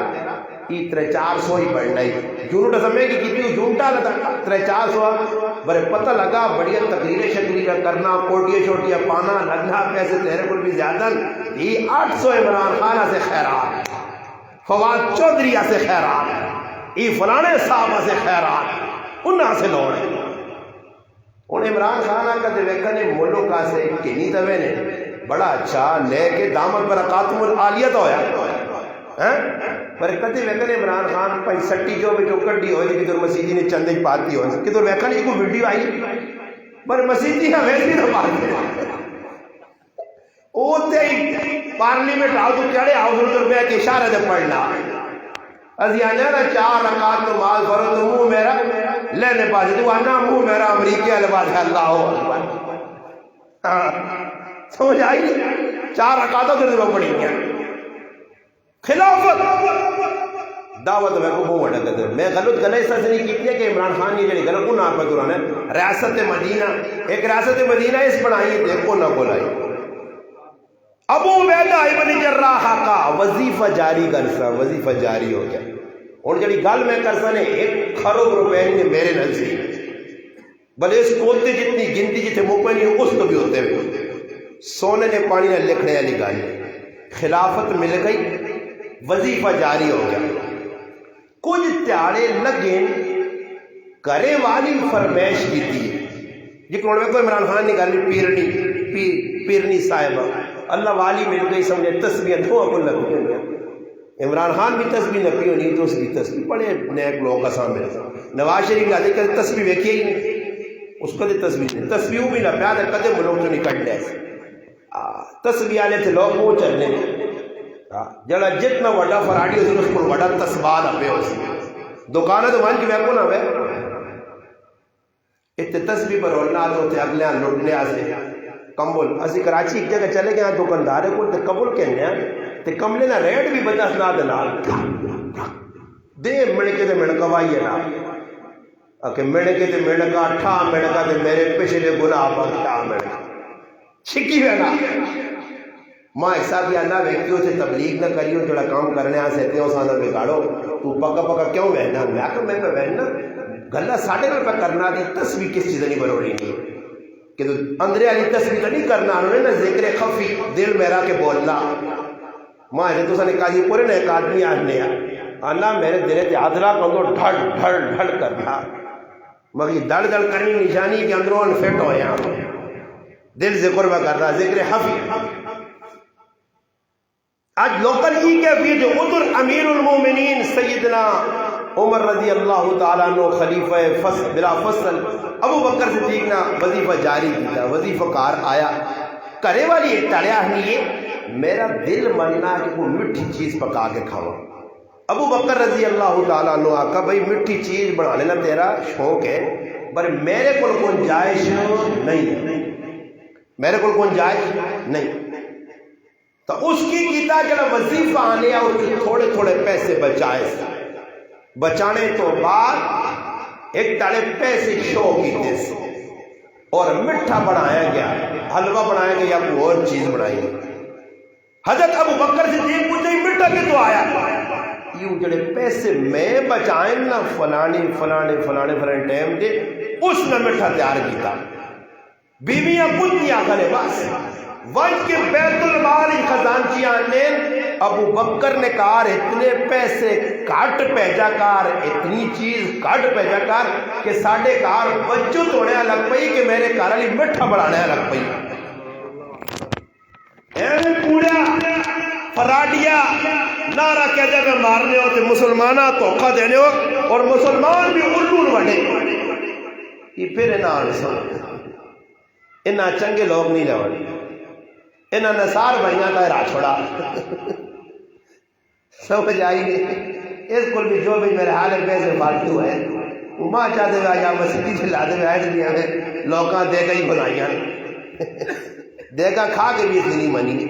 یہ 300-400 ہی بڑھنا ہی جھوٹ سمجھے کہ کتنی جھوٹا لگا 300-400 بڑے پتہ لگا بڑھیا تقریریں شکریہ کرنا کوٹیاں شوٹیاں پانا لگنا پیسے تیرے کو بھی زیادہ یہ 800 عمران خانہ سے خیرات، فواد چودھری سے خیرات، یہ فلانے صاحبہ سے خیرات انہاں سے لوڑ ہے ان عمران خانہ کا دیکھنے ملکہ سے کنی دوے نے بڑا اچھا لے کے دامن پر اقاتم العالیت ہویا پر کدی ویکھنے عمران خان پائی سٹی جو بھی جو کڈی ہوئی کدھر مسیحی نے چندے پاتی ہوئی کدھر ویکھنے کوئی ویڈیو آئی پر مسیحی ہمیشہ نہ پاتی اوتے ہی پارلیمنٹ آؤ تو چڑھے آؤ تو میں کہ اشارہ دے پڑھنا ازی آنا نا 4 رکعت نماز پڑھو تو منہ میرا لینے پاس تو آنا منہ میرا امریکہ والے پاس اللہ ہو سمجھ آئی 4 رکعتوں کے دن پڑھی گیا خلافت دعوت میں کو منہ وڈا کر میں غلط گلے سچ نہیں کی کہ عمران خان یہ جڑی غلط کو نہ پہ دوران ہے ریاست مدینہ ایک ریاست مدینہ اس بنائی دیکھو نہ بولائی ابو عبیدہ ابن جراح کا وظیفہ جاری کر سا وظیفہ جاری ہو گیا اور جڑی گل میں کر سا نے 1 کروڑ روپے نے میرے نزدیک بلے اس کوتے جتنی گنتی جتنے موقع نہیں اس تو بھی ہوتے ہوئے سونے نے پانی نے لکھنے والی گل خلافت مل گئی وظیفہ جاری ہو گیا کچھ تیاڑے لگے کرے والی فرمائش کی تھی جی کون میں کوئی عمران خان نے گل پیرنی صاحبہ اللہ والی مل گئی سمجھے تسبیح دو اپن لگ گیا عمران خان بھی تسبیح نہ پیو نہیں تو اس کی تسبیح پڑے نیک لوگوں کا سامنے نواز شریف کا دیکھ تسبیح ویکھی ہی نہیں اس کو تسبیح نہیں تسبیح بھی نہ پیا تھا کدے ملوگ تو نکل جائے تسبیح والے تھے لوگ وہ چلنے جڑا جتنا وڈا فراڈی ہوتی اس کو وڈا تسبیح نہ پہ ہوتی دکانہ تو مان کی میں کو نہ ہوئے اتنے تسبیح پر ہونا ہوتے اگلے لوٹنے آسے کمبل اسی کراچی ایک جگہ چلے گئے دکاندارے کو تے قبول کہنے تے کملے نہ ریٹ بھی بتا سنا دے نال دے منکے تے منکا وائی ہے نا کہ منکے تے منکا ٹھا منکا تے میرے پچھلے گناہ پر ٹھا منکا چھکی ہے نا ماں ایک ساتھ یہ نہ ویکتیوں سے تبلیغ نہ کریو جڑا کام کرنے آ سکتے ہو سانا بگاڑو تو پکا پکا کیوں بہنا میں کہ میں پہ بہنا گلہ ساڑھے میں پہ کرنا دی تصویر کس چیز نہیں بروڑی نہیں کہ تو اندرے علی تصویر کا نہیں کرنا انہوں نے نا ذکر خفی دل میرا کے بولنا ماں ایسے تو سنے کہا یہ پورے نا ایک آدمی آنے آنا میرے دلے تے آدھلا کندو ڈھڑ ڈھڑ ڈھڑ کرنا مگر دڑ دڑ کرنی نشانی کہ اندروں انفیٹ ہو یہاں دل ذکر میں کرنا ذکر خفی آج لوکل ہی کے بھی جو ادھر امیر المومنین سیدنا عمر رضی اللہ تعالیٰ عنہ خلیفہ بلا فصل ابو بکر صدیق نے وظیفہ جاری کیا وظیفہ کار آیا کرے والی ایک ٹڑیا نہیں میرا دل مننا کہ کوئی مٹھی چیز پکا کے کھاؤں ابو بکر رضی اللہ تعالیٰ عنہ آقا بھائی مٹھی چیز بنا لینا تیرا شوق ہے پر میرے کو گنجائش نہیں میرے کو گنجائش نہیں تو اس کی کیتا جڑا وظیفہ آنے اس کے تھوڑے تھوڑے پیسے بچائے بچانے تو بعد ایک ٹالے پیسے شو کیتے سے اور مٹھا بنایا گیا حلوہ بنایا گیا یا کوئی اور چیز بنائی گئی حضرت ابو بکر صدیق پوچھتے مٹھا کی تو آیا یوں جڑے پیسے میں بچائیں نا فلانے ٹائم دے اس نے مٹھا تیار کیتا بیویاں پتیاں کرے بس وج کے بیت المال خزانچیاں نے ابو بکر نے کہا اتنے پیسے کٹ پیجا کار اتنی چیز کٹ پیجا کار کہ ساڑھے کار بچت ہونے لگ پئی کہ میرے کار علی مٹھا بڑھانے لگ پئی ایویں پورا فراڈیا نعرہ کہہ جگہ مارنے ہو تو مسلمانہ دھوکہ دینے ہو اور مسلمان بھی الو بڑھے یہ پھر انہاں چنگے لوگ نہیں لوڑ انہاں نصار بھائیاں کا راہ چھوڑا سمجھ آئی گئی اس کو بھی جو بھی میرے حال پیسے فالتو ہے وہ ماں چاہتے ہوئے یا مسیحی سے لاتے ہوئے ہٹ دیا ہے لوکاں دے گئی بنائیاں دے گا کھا کے بھی اتنی نہیں منی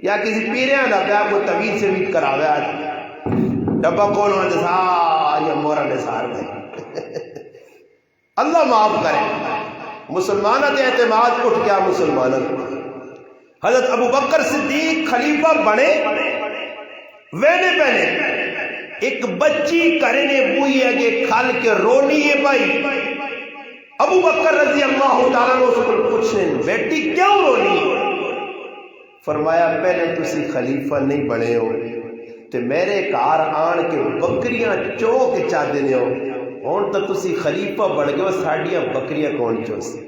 یا کسی پیریاں دا پیا کوئی طبیعت سے بھی کراوے ڈبا کولوں نے سارا مورا نے سار بھائی اللہ معاف کرے مسلمانہ دے اعتماد اٹھ گیا مسلمانہ حضرت ابو بکر صدیق خلیفہ بنے وینے پہنے ایک بچی کرنے بوئی ہے کہ کھال کے رونی ہے بھائی ابو بکر رضی اللہ تعالیٰ نے اس کو پوچھنے بیٹی کیوں رونی فرمایا پہلے تسی خلیفہ نہیں بنے ہو تے میرے کار آن کے بکریاں چوک چاہ دینے ہو ہون تو تسی خلیفہ بڑھ گئے ساڑیاں بکریاں کون چوسی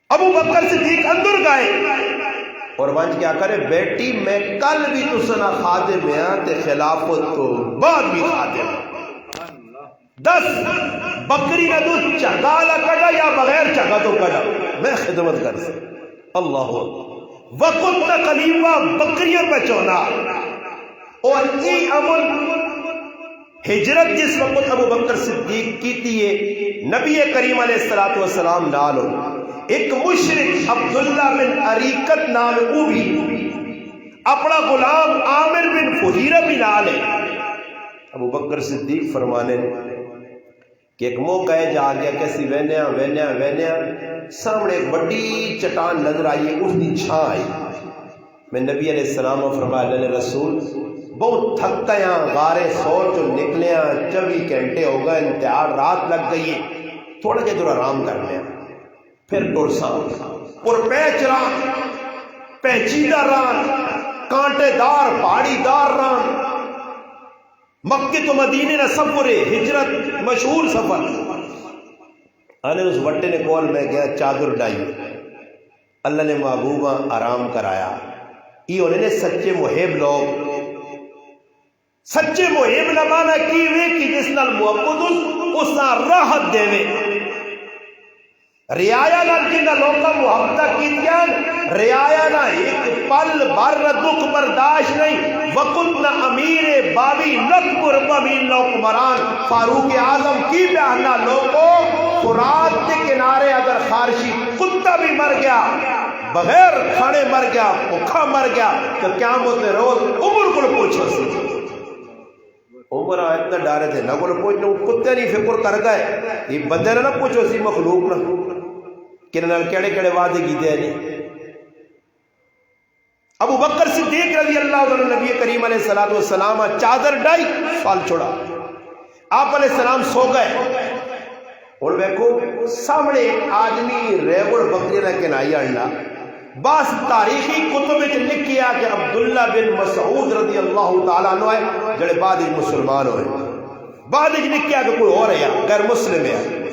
ابو بکر صدیق اندر گئے اور وانج کیا کرے بیٹی میں کل بھی تسنا خادم میں تے خلافت تو بعد بھی خادم 10 بکری نہ دودھ چگالا کڑا یا بغیر چگا تو کڑا میں خدمت کر سے اللہ وقت خلیفہ بکریاں پہ چونا اور ای عمل ہجرت جس وقت ابو بکر صدیق کی تیئے نبی کریم علیہ السلام نالو ایک مشرک عبداللہ بن عریقت نام او بھی اپنا غلام عامر بن فہیرہ بھی نال ہے ابو بکر صدیق فرمانے کہ ایک موقع ہے جا گیا کیسی وینیا سامنے ایک بڑی چٹان نظر آئی اس دی چھاں آئی میں نبی علیہ السلام و فرمایا اللہ رسول بہت تھکیاں غارے سوچ نکلیاں 24 گھنٹے ہو گئے انتہار رات لگ گئی ہے تھوڑا جے دور آرام کر لیا پھر ٹرساں اور پیچ ران پیچیدہ ران کانٹے دار پہاڑی دار ران مکہ تو مدینے نہ سفر ہجرت مشہور سفر آنے اس وٹے نے کول میں گیا چادر ڈائی اللہ نے محبوبہ آرام کرایا یہ انہیں نے سچے محب لوگ سچے محب نہ مانا کی وے کہ جس نال محبت اس نال راحت دے وے رعایا نال جنہ لوگا محبتہ کی دیان رعایا نہ ایک پل بر دکھ برداشت نہیں وقت نہ امیر باوی نکبر بمین لوکمران فاروق اعظم کی بیانہ لوگوں فرات کے کنارے اگر خارشی کتا بھی مر گیا بغیر کھانے مر گیا بھوکا مر گیا تو قیامت روز عمر کو پوچھو سی عمر اتنا ڈارے تھے نہ کو پوچھو کتے نہیں فکر کر گئے یہ بندے نہ پوچھو سی مخلوق نہ کنال کیڑے کیڑے وعدے کی دے نہیں ابو بکر صدیق رضی اللہ عنہ نبی کریم علیہ السلام چادر ڈائی فال چھوڑا آپ علیہ السلام سو گئے اور دیکھو سامنے ایک آدمی ریوڑ بکری نہ کنائی اڑنا بس تاریخی کتب میں لکھیا کہ عبداللہ بن مسعود رضی اللہ تعالیٰ عنہ ہے جڑے بعد ایک مسلمان ہوئے بعد ایک لکھیا کہ کوئی اور ہے غیر مسلم ہے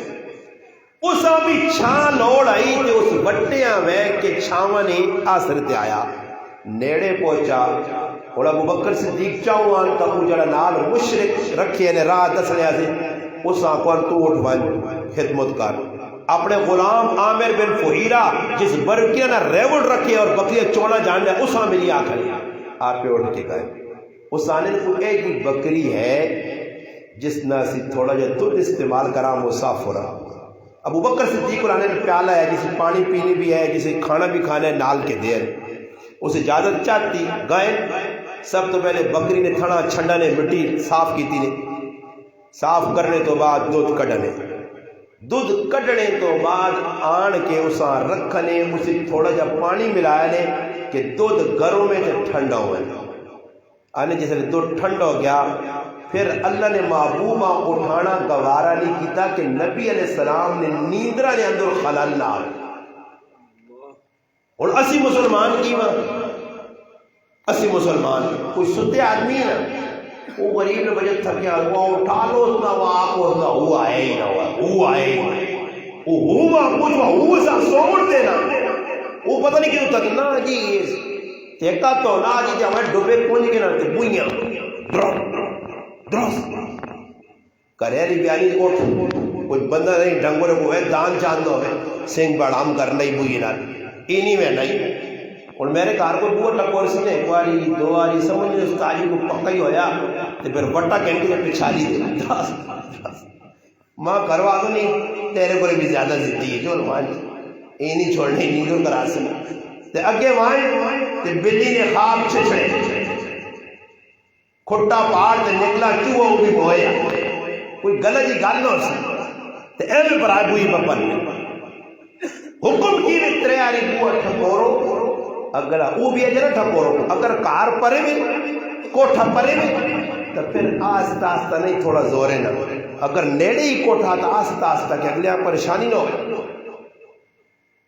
اس آمی چھان لوڑ آئی کہ اس وٹیاں میں کہ چھاواں نے آسر تے آیا نیڑے پہنچا اور ابو بکر صدیق چاہوان تا کو جڑا نال مشرک رکھے نے راہ دسنے آسے اس آنکوان تو اٹھ بن خدمت کر اپنے غلام عامر بن فہیرہ جس برکیاں نہ ریوڑ رکھے اور بکریاں چوڑا جان لیا اس آمی لیا کھڑی آپ پہ اٹھ کے گئے اس آنے کو ایک ہی بکری ہے جس نہ سی تھوڑا جا دودھ استعمال کرا مسافرہ ابو بکر صدیق نے پیالہ ہے جسے پانی پینی بھی ہے جسے کھانا بھی کھانا ہے نال کے دیر اسے اجازت چاہتی گئے سب تو پہلے بکری نے تھڑا چھنڈا نے مٹی صاف کی تھی صاف کرنے تو بعد دودھ کڈنے تو بعد آن کے اساں رکھنے اسے تھوڑا جا پانی ملایا نے کہ دودھ گھروں میں ٹھنڈا ہوئے آنے جیسے دو ٹھنڈ ہو گیا، پھر اللہ نے محبوبہ اٹھانا گوارا نہیں کیتا کہ نبی علیہ السلام نے نیندرہ نے اندر خلل نہ آئے۔ اور اسی مسلمان کی ماں، اسی مسلمان کوئی ستے آدمی ہے نا، وہ غریب نے بجے تھکیا ہوا اٹھا لو اتنا وہ آپ کو اتنا وہ آئے ہی نہ ہوا، وہ آئے ہی وہ ہوا کچھ وہ سا سوڑ دینا، وہ پتہ نہیں کیوں تک نہ جی دیکھا تو نہ جی جب ہمیں ڈوبے پونج کے نہ بوئیاں درست کرے لی بیانی کوٹ کوئی بندہ نہیں ڈنگورے کو ہے دان چاندو ہے سنگ بڑھام کرنا ہی بوئی نہ اینی میں نہیں۔ اور میرے کار کو بوٹ لگو اس نے ایک باری دو باری سمجھ اس تاجی کو پکا ہی ہویا تو پھر بٹا کہنگی نے پچھالی دے ماں کروا دو نہیں تیرے کو بھی زیادہ زدی ہے جو مان اینی چھوڑنے نیندر کرا سکے تے اگے وائیں تے بلی نے خواب چھچڑے کھٹا پہاڑ تے نکلا کیوں وہ بھی بویا کوئی غلط ہی گل نہ سی تے ایویں برائے بوئی بپن نے حکم کی بھی ترے آری بو ٹھکورو اگر وہ بھی اجرا ٹھکورو اگر کار پرے میں کوٹھا پرے میں تو پھر آہستہ آہستہ نہیں تھوڑا زورے نہ اگر نیڑے ہی کوٹھا تو آہستہ آہستہ کہ اگلے آپ پریشانی نہ ہو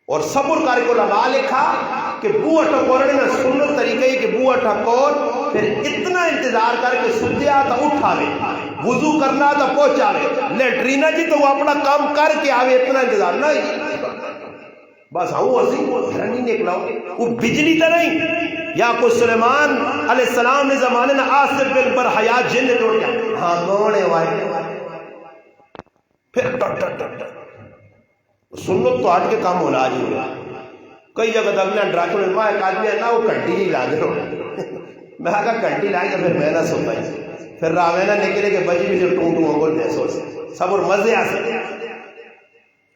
اور صبر کاری کو لگا لکھا کہ بو ٹھکورنے میں سنت طریقے ہی کہ بو ٹھکور پھر اتنا انتظار کر کے سدیا تو اٹھاوے وضو کرنا تو پہنچاوے لیٹرینا جی تو وہ اپنا کام کر کے آوے اتنا انتظار نہیں بس ہاں وہ اسی گھر نہیں نکلا وہ بجلی تو نہیں یا کوئی سلیمان علیہ السلام نے زمانے میں آصف بن پر حیات جن نے توڑ گیا ہاں گونے وائے پھر ٹٹ ٹٹ ٹٹ سنت تو ہٹ کے کام ہونا جی ہوگا کئی جگہ تک میں ڈراکوں نے ایک آدمی ہے نا وہ کنٹی ہی لا دے میں کہا کنٹی لائے تو پھر میں نہ سو پائی پھر راوینا نکلے کہ بجی بھی جو ٹون ٹون انگل دے سو سب اور مزے آ سکتے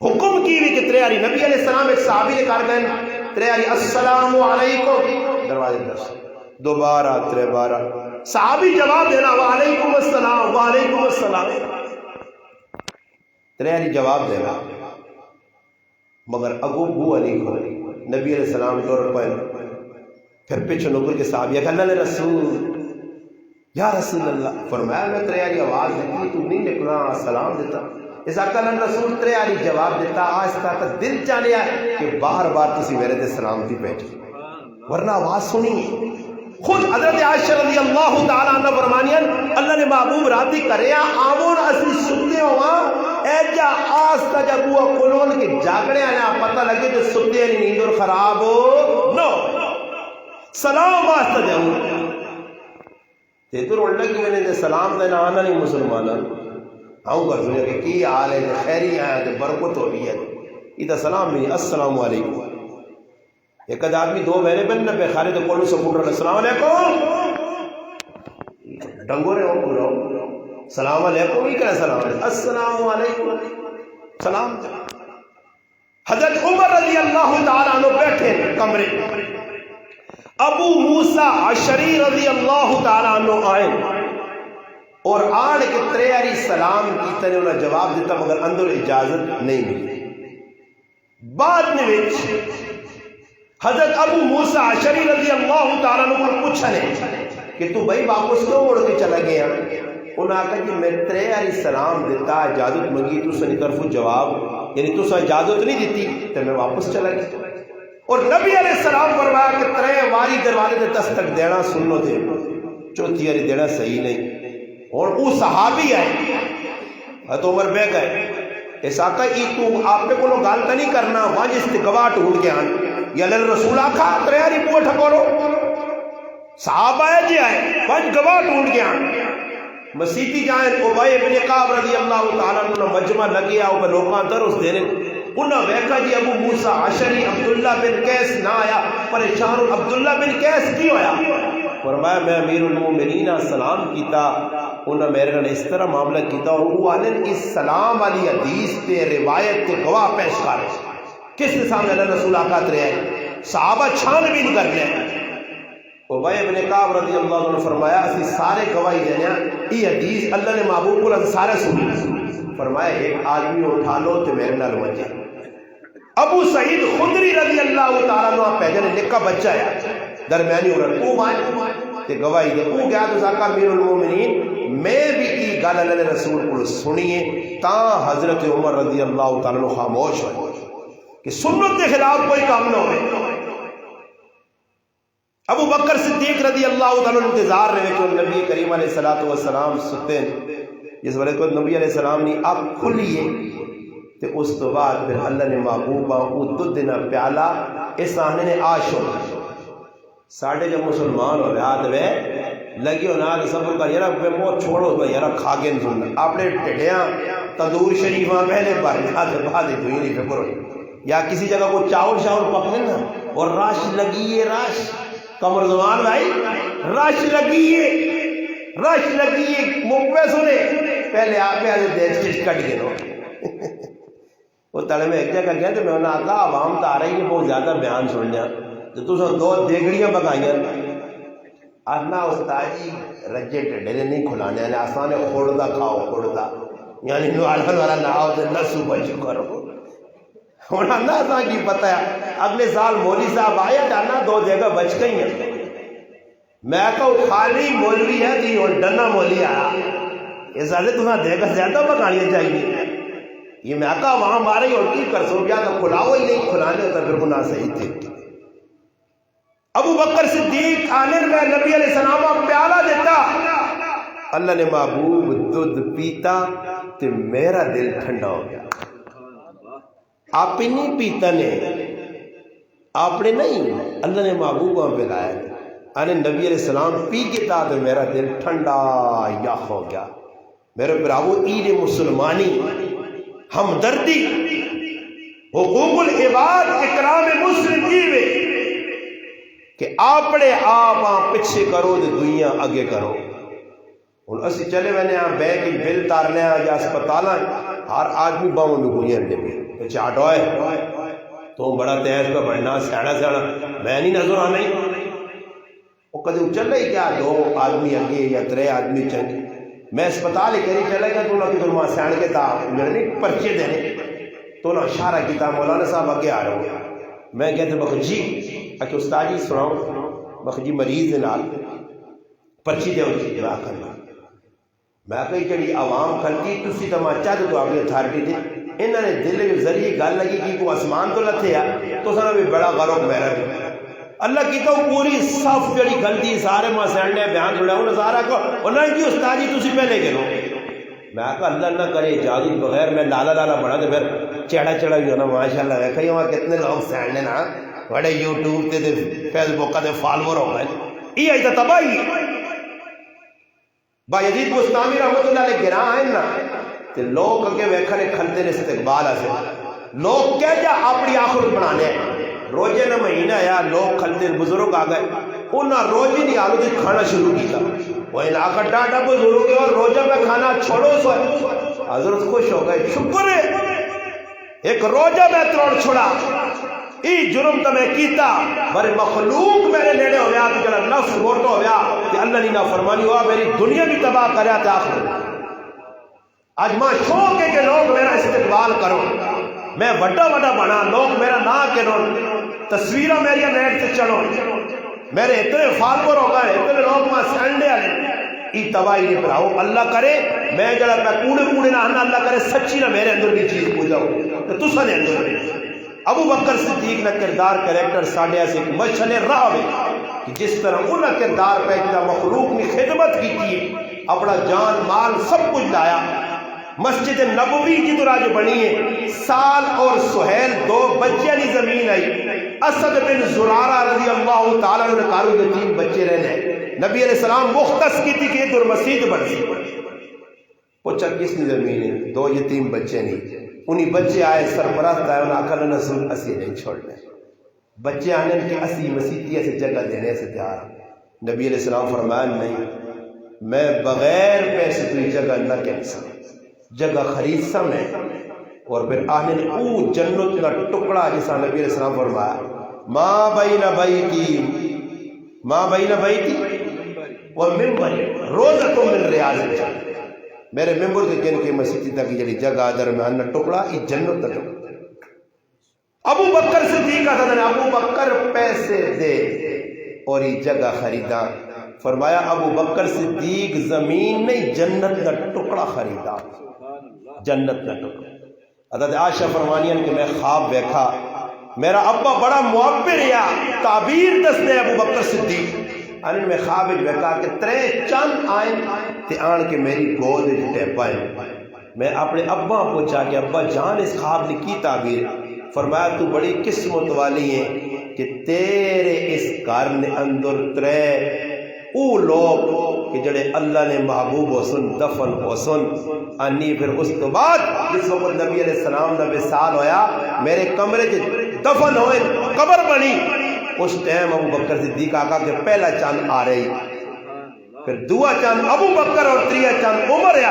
حکم کی بھی کہ تریاری نبی علیہ السلام ایک صحابی نے کہا گئے تریاری السلام علیکم دروازے درس دوبارہ ترے بارہ صحابی جواب دینا وعلیکم السلام وعلیکم السلام تریاری جواب دینا مگر اگو بو علی کو نبی علیہ السلام دور پر پھر پیچھے نکل کے صحابی کہ اللہ رسول یا رسول اللہ فرمایا میں تریاری آواز دیتی تو نہیں نکلا سلام دیتا اس اکل رسول تریاری جواب دیتا آہستہ تک دل چالیا کہ بار بار تسی میرے دے سلامتی بیٹھ ورنہ آواز سنی خود حضرت عائشہ رضی اللہ تعالیٰ عنہ فرمانیاں اللہ نے محبوب راتی کریا آمون اسی سنتے ہوا ایجا آستا جب وہ کلون کے جاگڑے آنے پتہ لگے جو سنتے ہیں نیندر خراب ہو نو سلام آستا جاؤں تیتر اللہ کی میں نے سلام دینا آنا نہیں مسلمانا آؤں کر سنیا کہ کی حال ہے خیری آیا ہے برکت ہو رہی ہے ادھا سلام نہیں السلام علیکم ایک آدمی دو مہینے بننا پہ خالد کولو سپورٹ رہا السلام علیکم ڈنگورے ہو پورا سلام علیکم ہی کہنا سلام علیکم السلام علیکم سلام حضرت عمر رضی اللہ تعالیٰ عنہ بیٹھے کمرے ابو موسیٰ عشری رضی اللہ تعالیٰ عنہ آئے اور آن کے تریاری سلام کی تنے انہیں جواب دیتا مگر اندر اجازت نہیں ملی بعد میں حضرت ابو موسیٰ عشری رضی اللہ تعالیٰ عنہ کو پوچھنے کہ تو بھائی واپس کیوں اڑ کے چلا گیا انہوں نے کہا کہ میں تریاری سلام دیتا اجازت منگی تو سنی طرف جواب یعنی تو سن اجازت نہیں دیتی تو میں واپس چلا گیا اور نبی علیہ السلام فرمایا کہ ترے واری دروازے دے دستک دینا سنو دے چوتھی واری دینا صحیح نہیں اور وہ صحابی آئے حضرت عمر بے گئے ایسا کہ تو آپ نے کو گالتا نہیں کرنا وہاں جس نے گواہ ٹھونڈ کے آنے یا اللہ رسول آکھا تریاری بوہ ٹھکورو صحابہ ہے جی آئے وہاں گواہ ٹھونڈ کے آنے مسیحی جائیں عبی بن کعب رضی اللہ تعالیٰ عنہ مجمع لگیا وہ لوکاں درس دینے انہاں ویکھا جی ابو موسیٰ عشری عبداللہ بن قیس نہ آیا پریشان عبداللہ بن قیس کی ہویا فرمایا میں امیر المومنین سلام کیتا انہاں میرے نے اس طرح معاملہ کیتا اور وہ آلن اس سلام علی حدیث پہ روایت کے گواہ پیش کر کس نے سامنے اللہ رسول آقات رہے ہیں صحابہ چھان بھی نہیں کرنے عبی بن کعب رضی اللہ عنہ فرمایا اسی سارے گواہی دینے یہ حدیث اللہ نے محبوب کو سارے سنی فرمایا ایک آدمی اٹھا لو تو میرے نال مجھے ابو سعید خدری رضی اللہ تعالیٰ عنہ پہلے نے نکا بچہ ہے درمیانی عمر تو تے گواہی دے او گیا تو ساکا امیر المومنین میں بھی کی گل اللہ نے رسول کو سنیے تا حضرت عمر رضی اللہ تعالیٰ عنہ خاموش ہوئے کہ سنت کے خلاف کوئی کام نہ ہوئے. ابو بکر صدیق رضی اللہ تعالیٰ عنہ انتظار رہے کہ نبی کریم علیہ السلام ستے ہیں. جس وقت کو نبی علیہ السلام نے اب کھلیے تے اس تو بعد پھر اللہ نے محبوبہ کو دودھ دینا پیالہ اس آنے نے آشو ساڑھے جب مسلمان ہو رہا تو لگی ہونا کہ سب کا یرا بہت چھوڑو تو یرا کھا کے نہیں سننا اپنے ٹھڈیاں تندور شریفاں پہلے بھرنا کے بعد دھوئی نہیں پکڑو یا کسی جگہ کو چاول شاول پکنے نا اور رش لگیے رش کمر زمان بھائی رش لگیے مقبے سنے پہلے آپ میں آج دیش چیز کٹ گئے لو وہ تلے میں ایک جگہ گیا تو میں انہوں نے کہا عوام تو آ رہی ہے بہت زیادہ بیان سن لیا تو سو دو دیگڑیاں پکائیاں آنا استاد جی رجے ٹڈے نہیں کھلانے آنے آسان خوڑتا کھاؤ خوڑتا یعنی نوالن والا نہ ہو تو لسو بچ کرو ہونا نہ آسان کی پتہ ہے اگلے سال مولوی صاحب آیا جانا دو جگہ بچ گئی ہیں میں کہوں خالی مولوی ہے جی اور ڈنا مولوی آیا یہ سارے تمہیں دے کر زیادہ پکانیاں چاہیے یہ میں کہا وہاں مارے اور کی کر سو کیا تو کھلاؤ ہی نہیں کھلانے ہوتا پھر گناہ صحیح تھے. ابو بکر صدیق آنے میں نبی علیہ السلام پیالہ دیتا اللہ نے محبوب دودھ پیتا تو میرا دل ٹھنڈا ہو گیا. آپ نہیں پیتا نے آپ نے نہیں اللہ نے محبوب وہاں پہ لایا آنے نبی علیہ السلام پی کے تا تو میرا دل ٹھنڈا یا ہو گیا. میرے براو عید مسلمانی ہمدردی حقوق العباد اکرام مسلم جیوے کہ اپنے آپ پچھے کرو تو دنیا آگے کرو. ہوں اسی چلے میں نے بینک کی بل تارنے یا اسپتال ہر آدمی باؤں میں گوئیاں دے بھی چاٹو ہے تو بڑا تیز پہ بڑھنا سیاڑا سیاڑا میں نہیں نظر آنا ہی وہ کدی چل رہی کیا دو آدمی اگے یا ترے آدمی چنگے میں اسپتال ہی کری چلے گا تو نہ کہ ماں سیاڑ کے تا میرے نہیں پرچے دینے تو نہ اشارہ کیتا مولانا صاحب آگے آ رہے ہو میں کہتے بخجی کہ استاد جی سناؤ بخجی مریض نال پرچی دے ہوئی دعا کرنا میں کہی چڑی عوام کھلتی تسی تو ماں چاہتے تو آپ کی اتھارٹی تھی انہوں نے دل کے ذریعے گل لگی کہ کو آسمان تو لتھے آ تو سنا بھی بڑا غلط میرا بھی اللہ کی تو پوری صف جڑی غلطی سارے ماں سینڈ نے بیان چھوڑا انہوں نے سارا کو انہوں نے کی استاد جی تسی پہلے گئے میں کہا اللہ نہ کرے اجازت بغیر میں لالا بڑھا تو پھر چڑھا چڑھا بھی ہونا ماشاء اللہ دیکھا ہی وہاں کتنے لوگ سینڈ نے نا بڑے یوٹیوب تے فیس بک کا فالوور ہو گئے یہ آئی تو تباہی با یزید بستامی رحمت اللہ علیہ گراں آئیں نا تے لوگ اگے ویکھنے کھلتے نے استقبال آسے لوگ کہہ جا اپنی آخرت بنانے روزے نہ مہینہ یا لوگ کھلتے بزرگ آ گئے انہاں روزے نہیں آلو تھی کھانا شروع کیتا وہ علاقہ ڈاٹا بزرگ اور روزہ میں کھانا چھوڑو سو حضرت خوش ہو گئے شکر ہے ایک روزہ میں تروڑ چھوڑا ای جرم تو میں کیتا بڑے مخلوق میرے نیڑے ہو گیا تو جڑا نفس موٹو ہو گیا کہ اللہ نے نافرمانی ہوا میری دنیا بھی تباہ کریا تھا آخر آج ماں شوق ہے کہ لوگ میرا استقبال کرو میں بڑا بنا لوگ میرا نہ کرو تصویریں میری نیٹ سے چڑھو میرے اتنے فالوور ہو گئے اتنے لوگ ماں سینڈے والے ای تباہی نہیں پڑھاؤ اللہ کرے میں جڑا میں کوڑے نہ اللہ کرے سچی نہ میرے اندر بھی چیز پوجا ہو تو تسا نے اندر ابو بکر صدیق نہ کردار کریکٹر ساڑھے سے مشعل راہ میں کہ جس طرح انہاں کردار پہ جا مخلوق نے خدمت کی تھی اپنا جان مال سب کچھ لایا مسجد نبوی کی طرح جو بنی ہے سال اور سہیل دو بچے نہیں زمین آئی اسد بن زرارہ رضی اللہ تعالیٰ نے کارو کے 3 بچے رہنے نبی علیہ السلام مختص کی تھی کہ در مسجد بن سی پوچھا کس نے زمین ہے 2 یتیم بچے نہیں انہی بچے آئے سرپرست آئے انہوں نے اکھل نسل اسی نہیں چھوڑنے بچے آنے کہ اسی مسیحی سے جگہ دینے سے تیار نبی علیہ السلام فرمایا نہیں میں بغیر پیسے کوئی جگہ نہ کہنسا جگہ خرید سا میں اور پھر آنے نے او جنت کا ٹکڑا جیسا نبی علیہ السلام فرمایا ماں بین بیتی والمنبر روزہ من ریاض الجنہ میرے ممبر کے جن کے مسیحی تک جڑی جگہ درمیان نہ ٹکڑا یہ جنت کا ٹکڑا ابو بکر صدیق کا تھا ابو بکر پیسے دے اور یہ جگہ خریدا فرمایا ابو بکر صدیق زمین نہیں جنت کا ٹکڑا خریدا، جنت کا ٹکڑا۔ حضرت عائشہ فرمانیاں کہ میں خواب دیکھا، میرا ابا بڑا معبر یا تعبیر دستے ابو بکر صدیق ان میں خواب دیکھا کہ ترے چند آئیں تے آن کے میری گود ٹیپائیں۔ میں اپنے ابا پوچھا کہ ابا جان اس خواب نے کی تعبیر؟ فرمایا تو بڑی قسمت والی ہے کہ تیرے اس گھر نے اندر ترے او لوگ کہ جڑے اللہ نے محبوب و سن دفن و سن انی۔ پھر اس کے بعد جس وقت نبی علیہ السلام دا وصال ہویا میرے کمرے دفن ہوئے قبر بنی، اس ٹائم ابو بکر صدیق آقا کے پہلا چاند آ رہی، پھر دعا چاند ابو بکر اور تریا چاند عمر ہے،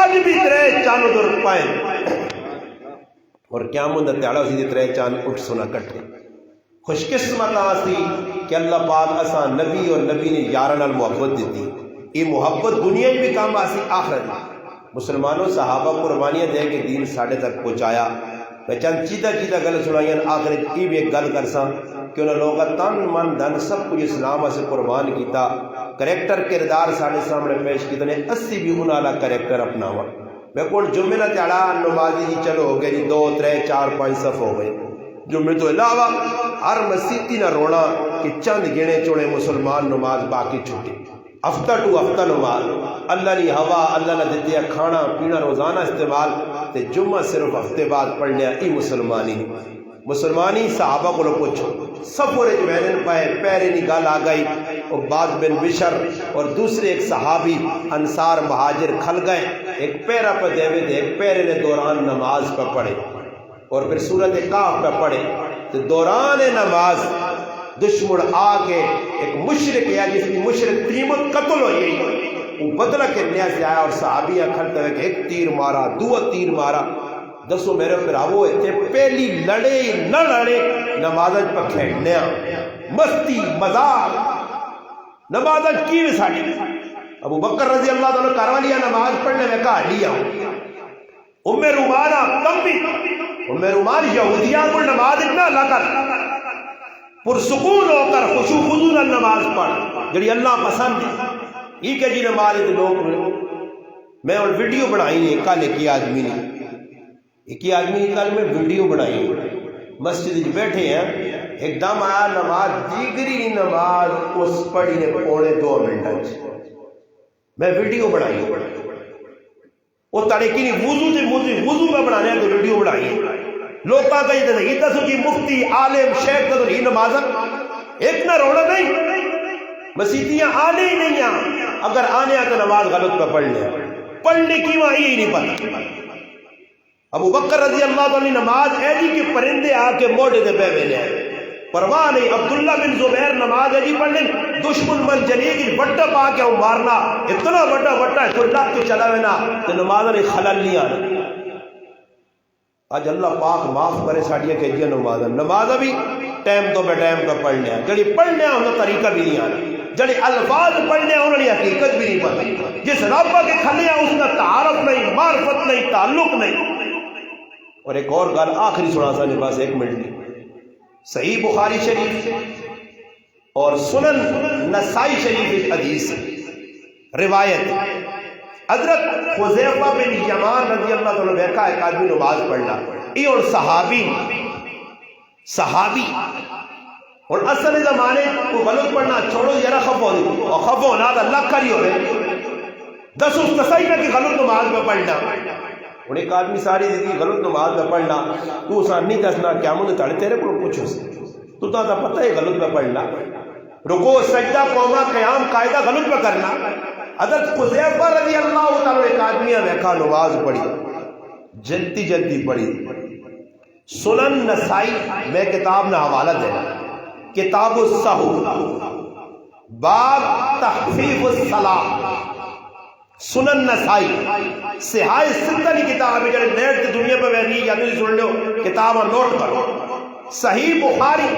آج بھی ترے چاند ادھر پائیں اور قیامت دا تیڑا اسی ترے چاند اٹھ سنا کٹے۔ خوش قسمت آسی کہ اللہ پاک اساں نبی اور نبی نے یارن محبت دیتی، یہ محبت دنیا بھی کام آسی آخرت میں۔ مسلمانوں صحابہ قربانیاں دے کے دین ساڑھے تک پہنچایا۔ میں چند چیدہ گل سنائیں آخرت کی بھی ایک گل کرساں کہ انہوں لوگا تن من دن سب کچھ اسلام سے قربان کیتا، کریکٹر کردار ساڑھے سامنے پیش کیتا نے 80 بھی انہوں نے کریکٹر اپنا ہوا۔ میں کون جمعہ نہ تیڑا نمازی جی چلو ہو گئے جی 2 3 4 5 صف ہو گئے، جمعہ تو علاوہ ہر مسیحی نہ رونا کہ چند گنے چوڑے مسلمان نماز باقی چھوٹے، ہفتہ ٹو ہفتہ نماز، اللہ نے ہوا اللہ نے دیتے کھانا پینا روزانہ استعمال تے جمعہ صرف ہفتے بعد پڑھ لیا۔ ای مسلمانی صحابہ کو پوچھو سفر جوینن پائے پیرے نگال آ گئی اور بعد بن بشر اور دوسرے ایک صحابی انصار مہاجر کھل گئے، ایک پیرا پہ دیوے دے ایک پیرے نے دوران نماز پہ پڑھے اور پھر سورت کاف پہ پڑھے تو دوران نماز دشمن آ کے ایک مشرک ہے جس کی مشرک قیمت قتل ہو گئی، وہ بدلہ کرنے سے آیا اور صحابیہ کھڑتے ہوئے کہ ایک تیر مارا، دو تیر مارا، دسو میرے پراوو اتنے پہلی لڑے نہ لڑے نمازت پہ کھیڑنے مستی مذاق نمازت کی ساڑی۔ ابو بکر رضی اللہ تعالیٰ کاروالیہ نماز پڑھنے میں کہا لیا ام رومانہ کم بھی ام رومان یہودیاں کو نماز اتنا اللہ کر پرسکون ہو کر خشوع خضوع نماز پڑھ جڑی اللہ پسند ہے۔ یہ کہ جی نماز لوگ میں اور ویڈیو بنائی ہے کل ایک آدمی نے کل میں ویڈیو بنائی مسجد بیٹھے ہیں ایک دم آیا نماز دیگری نماز اس پڑھی نے پونے 2 منٹ میں ویڈیو بنائی وہ تڑکی نہیں وضو میں بنانے تو ویڈیو بنائی لوگ کا یہ دسو کہ مفتی عالم شیخ تو یہ نماز ایک نہ رونا نہیں مسیحیاں آنے ہی نہیں ہیں، اگر آنے تو نماز غلط پہ پڑھنے کی وہاں یہی نہیں پتا۔ ابو بکر رضی اللہ عنہ نماز ایجی کے پرندے آ کے موڑے دے پہ ویلے پرواہ نہیں۔ عبداللہ بن زبیر نماز ایجی پڑھنے دشمن من جلیے کی وٹا پا کے مارنا اتنا وٹا ہے تو اللہ کے چلا وینا تو نماز نے خلل نہیں آنا۔ آج اللہ پاک معاف کرے ساڑھیا کہ جی نماز بھی ٹائم تو بے ٹائم کا پڑھنے ہیں جڑی پڑھنے ہیں انہوں طریقہ بھی نہیں آنا، جڑے الفاظ پڑھنے ہیں انہوں نے حقیقت بھی نہیں پتا، جس رب کے کھلے ہیں اس کا تعارف نہیں معرفت نہیں تعلق نہیں۔ اور ایک اور گل آخری سنا سا نے بس 1 منٹ کی، صحیح بخاری شریف اور سنن نسائی شریف حدیث روایت حضرت حذیفہ بن یمان رضی اللہ عنہ بیٹھا ایک آدمی نماز پڑھنا یہ اور صحابی اور اصل زمانے کو غلط پڑھنا چھوڑو ذرا خفو اور خفو ہونا تو اللہ کری ہوئے 10 اس تصحیح میں کہ غلط نماز میں پڑھنا اور ایک آدمی ساری زندگی غلط نماز میں پڑھنا تو اسان نہیں دسنا کیا مجھے تڑے تیرے کو پوچھو تو تا پتہ ہے غلط میں پڑھنا رکوع سجدہ قوما قیام قاعدہ غلط میں کرنا۔ حضرت حذیفہ رضی اللہ تعالیٰ ایک آدمی دیکھا نماز پڑھی جلدی پڑھی سنن نسائی میں کتاب نہ حوالہ دینا کتاب السہو باب تخفیف الصلاۃ سنن نسائی صحاح ستہ کی کتاب ہے جڑے نیٹ کی دنیا پہ ویری یا تو سن لو کتاب نوٹ کرو۔ صحیح بخاری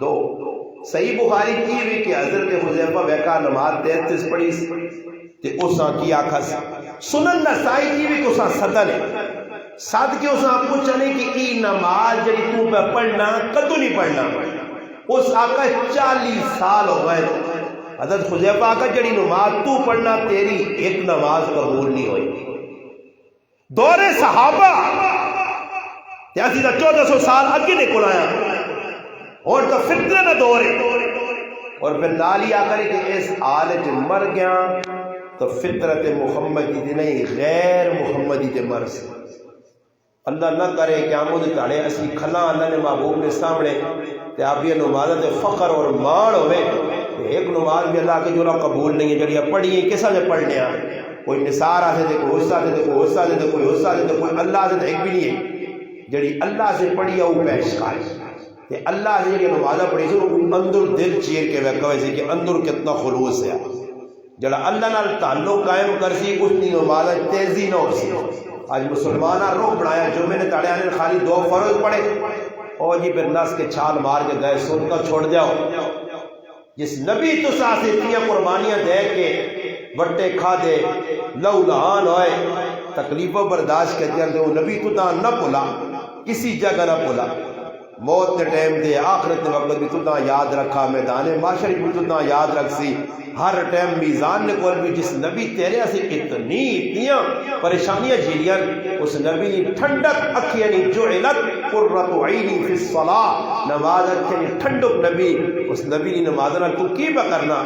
2 صحیح بخاری کی ہوئی کہ حضرت حذیفہ بیکا نماز 33 پڑھی تے اساں کی آکھس سنن نسائی کی ہوئی کہ اساں صدر ہے صد کے اساں پوچھنے کہ ای نماز جڑی تو پہ پڑھنا کدو نہیں پڑھنا اس آقا 40 سال ہو گئے حضرت حذیفہ کا جڑی نماز تو پڑھنا تیری ایک نماز قبول نہیں ہوئی. دور صحابہ تیاسی دا 1400 سال اگے نکل آیا اور تو فطرے نہ دورے اور پھر نالی آ کر کہ اس حالت مر گیا تو فطرت محمدی دی نہیں غیر محمدی تے مر سے. اللہ نہ کرے قیامت تاڑے اسی کھلا اللہ نے محبوب کے سامنے تے آپ یہ نماز تے فخر اور مان ہوئے. ایک نماز بھی اللہ کے جو قبول نہیں ہے جڑی پڑھی ہے کسا نے پڑھنے آ کوئی نثار آتے تھے کوئی حصہ دے کوئی حصہ دے کوئی حصہ دے کوئی اللہ سے ایک بھی نہیں ہے جڑی اللہ سے پڑھی ہے وہ پیش کر کہ اللہ سے جڑی نماز پڑھی سے اندر دل چیر کے ویکھا ویسے کہ اندر کتنا خلوص ہے جڑا اللہ نال تعلق قائم کر سی اس کی نماز تیزی نہ ہو سی. آج مسلمانہ روح بنایا جو میں نے تاڑے آنے خالی 2 فرض پڑھے اور جی پھر نس کے چھال مار کے گئے سن کا چھوڑ جاؤ. جس نبی تو ساتھ اتنی قربانیاں دے کے بٹے کھا دے لو لہان ہوئے تکلیفوں برداشت کرتے ہیں وہ نبی تو نہ بھولا کسی جگہ نہ بھولا. موت کے ٹائم دے آخرت کے وقت بھی تو یاد رکھا میدان معاشر بھی تو یاد رکھ سی ہر ٹائم میزان نے کول بھی جس نبی تیرے سے اتنیاں پریشانیاں جھیلیاں اس نبی نے ٹھنڈک اکھیانی جعلت قرۃ عینی فی الصلاۃ نماز اکھیانی ٹھنڈک نبی اس نبی نے نماز نہ تو کی بکرنا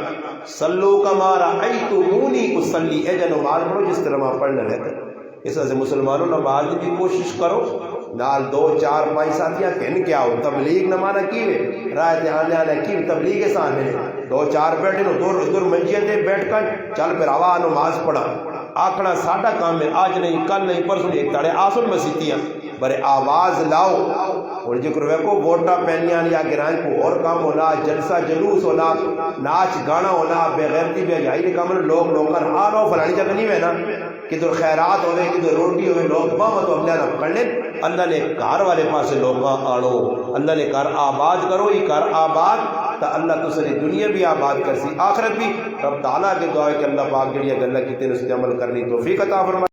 صلو کما رأیتمونی اصلی اے جا نماز پڑھو جس طرح میں پڑھنے رہتے. اس وجہ سے مسلمانوں نماز کی کوشش کرو نال 2 4 5 ساتھیاں کہن کیا ہو تبلیغ نہ مانا کیوے رائے آنے آنے کی تبلیغ کے سامنے 2 4 بیٹھے نو دور منجیے تے بیٹھ کر چل پھر آوا نماز پڑھا آکھنا ساڈا کام ہے آج نہیں کل نہیں پرسوں ایک تاڑے آسن مسیتیاں برے آواز لاؤ اور جکر ویکو ووٹا پہنیاں یا گرائیں کو اور کام ہونا جلسہ جلوس ہونا ناچ گانا ہونا بے غیرتی بے جائی کام لوگ کر آ رہو فلانی جگہ نہیں ہوئے نا کدھر خیرات ہوئے کدھر روٹی ہوئے لوگ ماں تو اپنے نہ پڑھ لیں. اللہ نے کار والے پاسے لوگ آڑو اللہ نے کار آباد کرو یہ کار آباد تو اللہ تو ساری دنیا بھی آباد کر سی آخرت بھی. رب تعالیٰ کے دعا ہے کہ اللہ پاک جڑی اللہ کی تین اس کے عمل کرنی توفیق عطا فرمائے.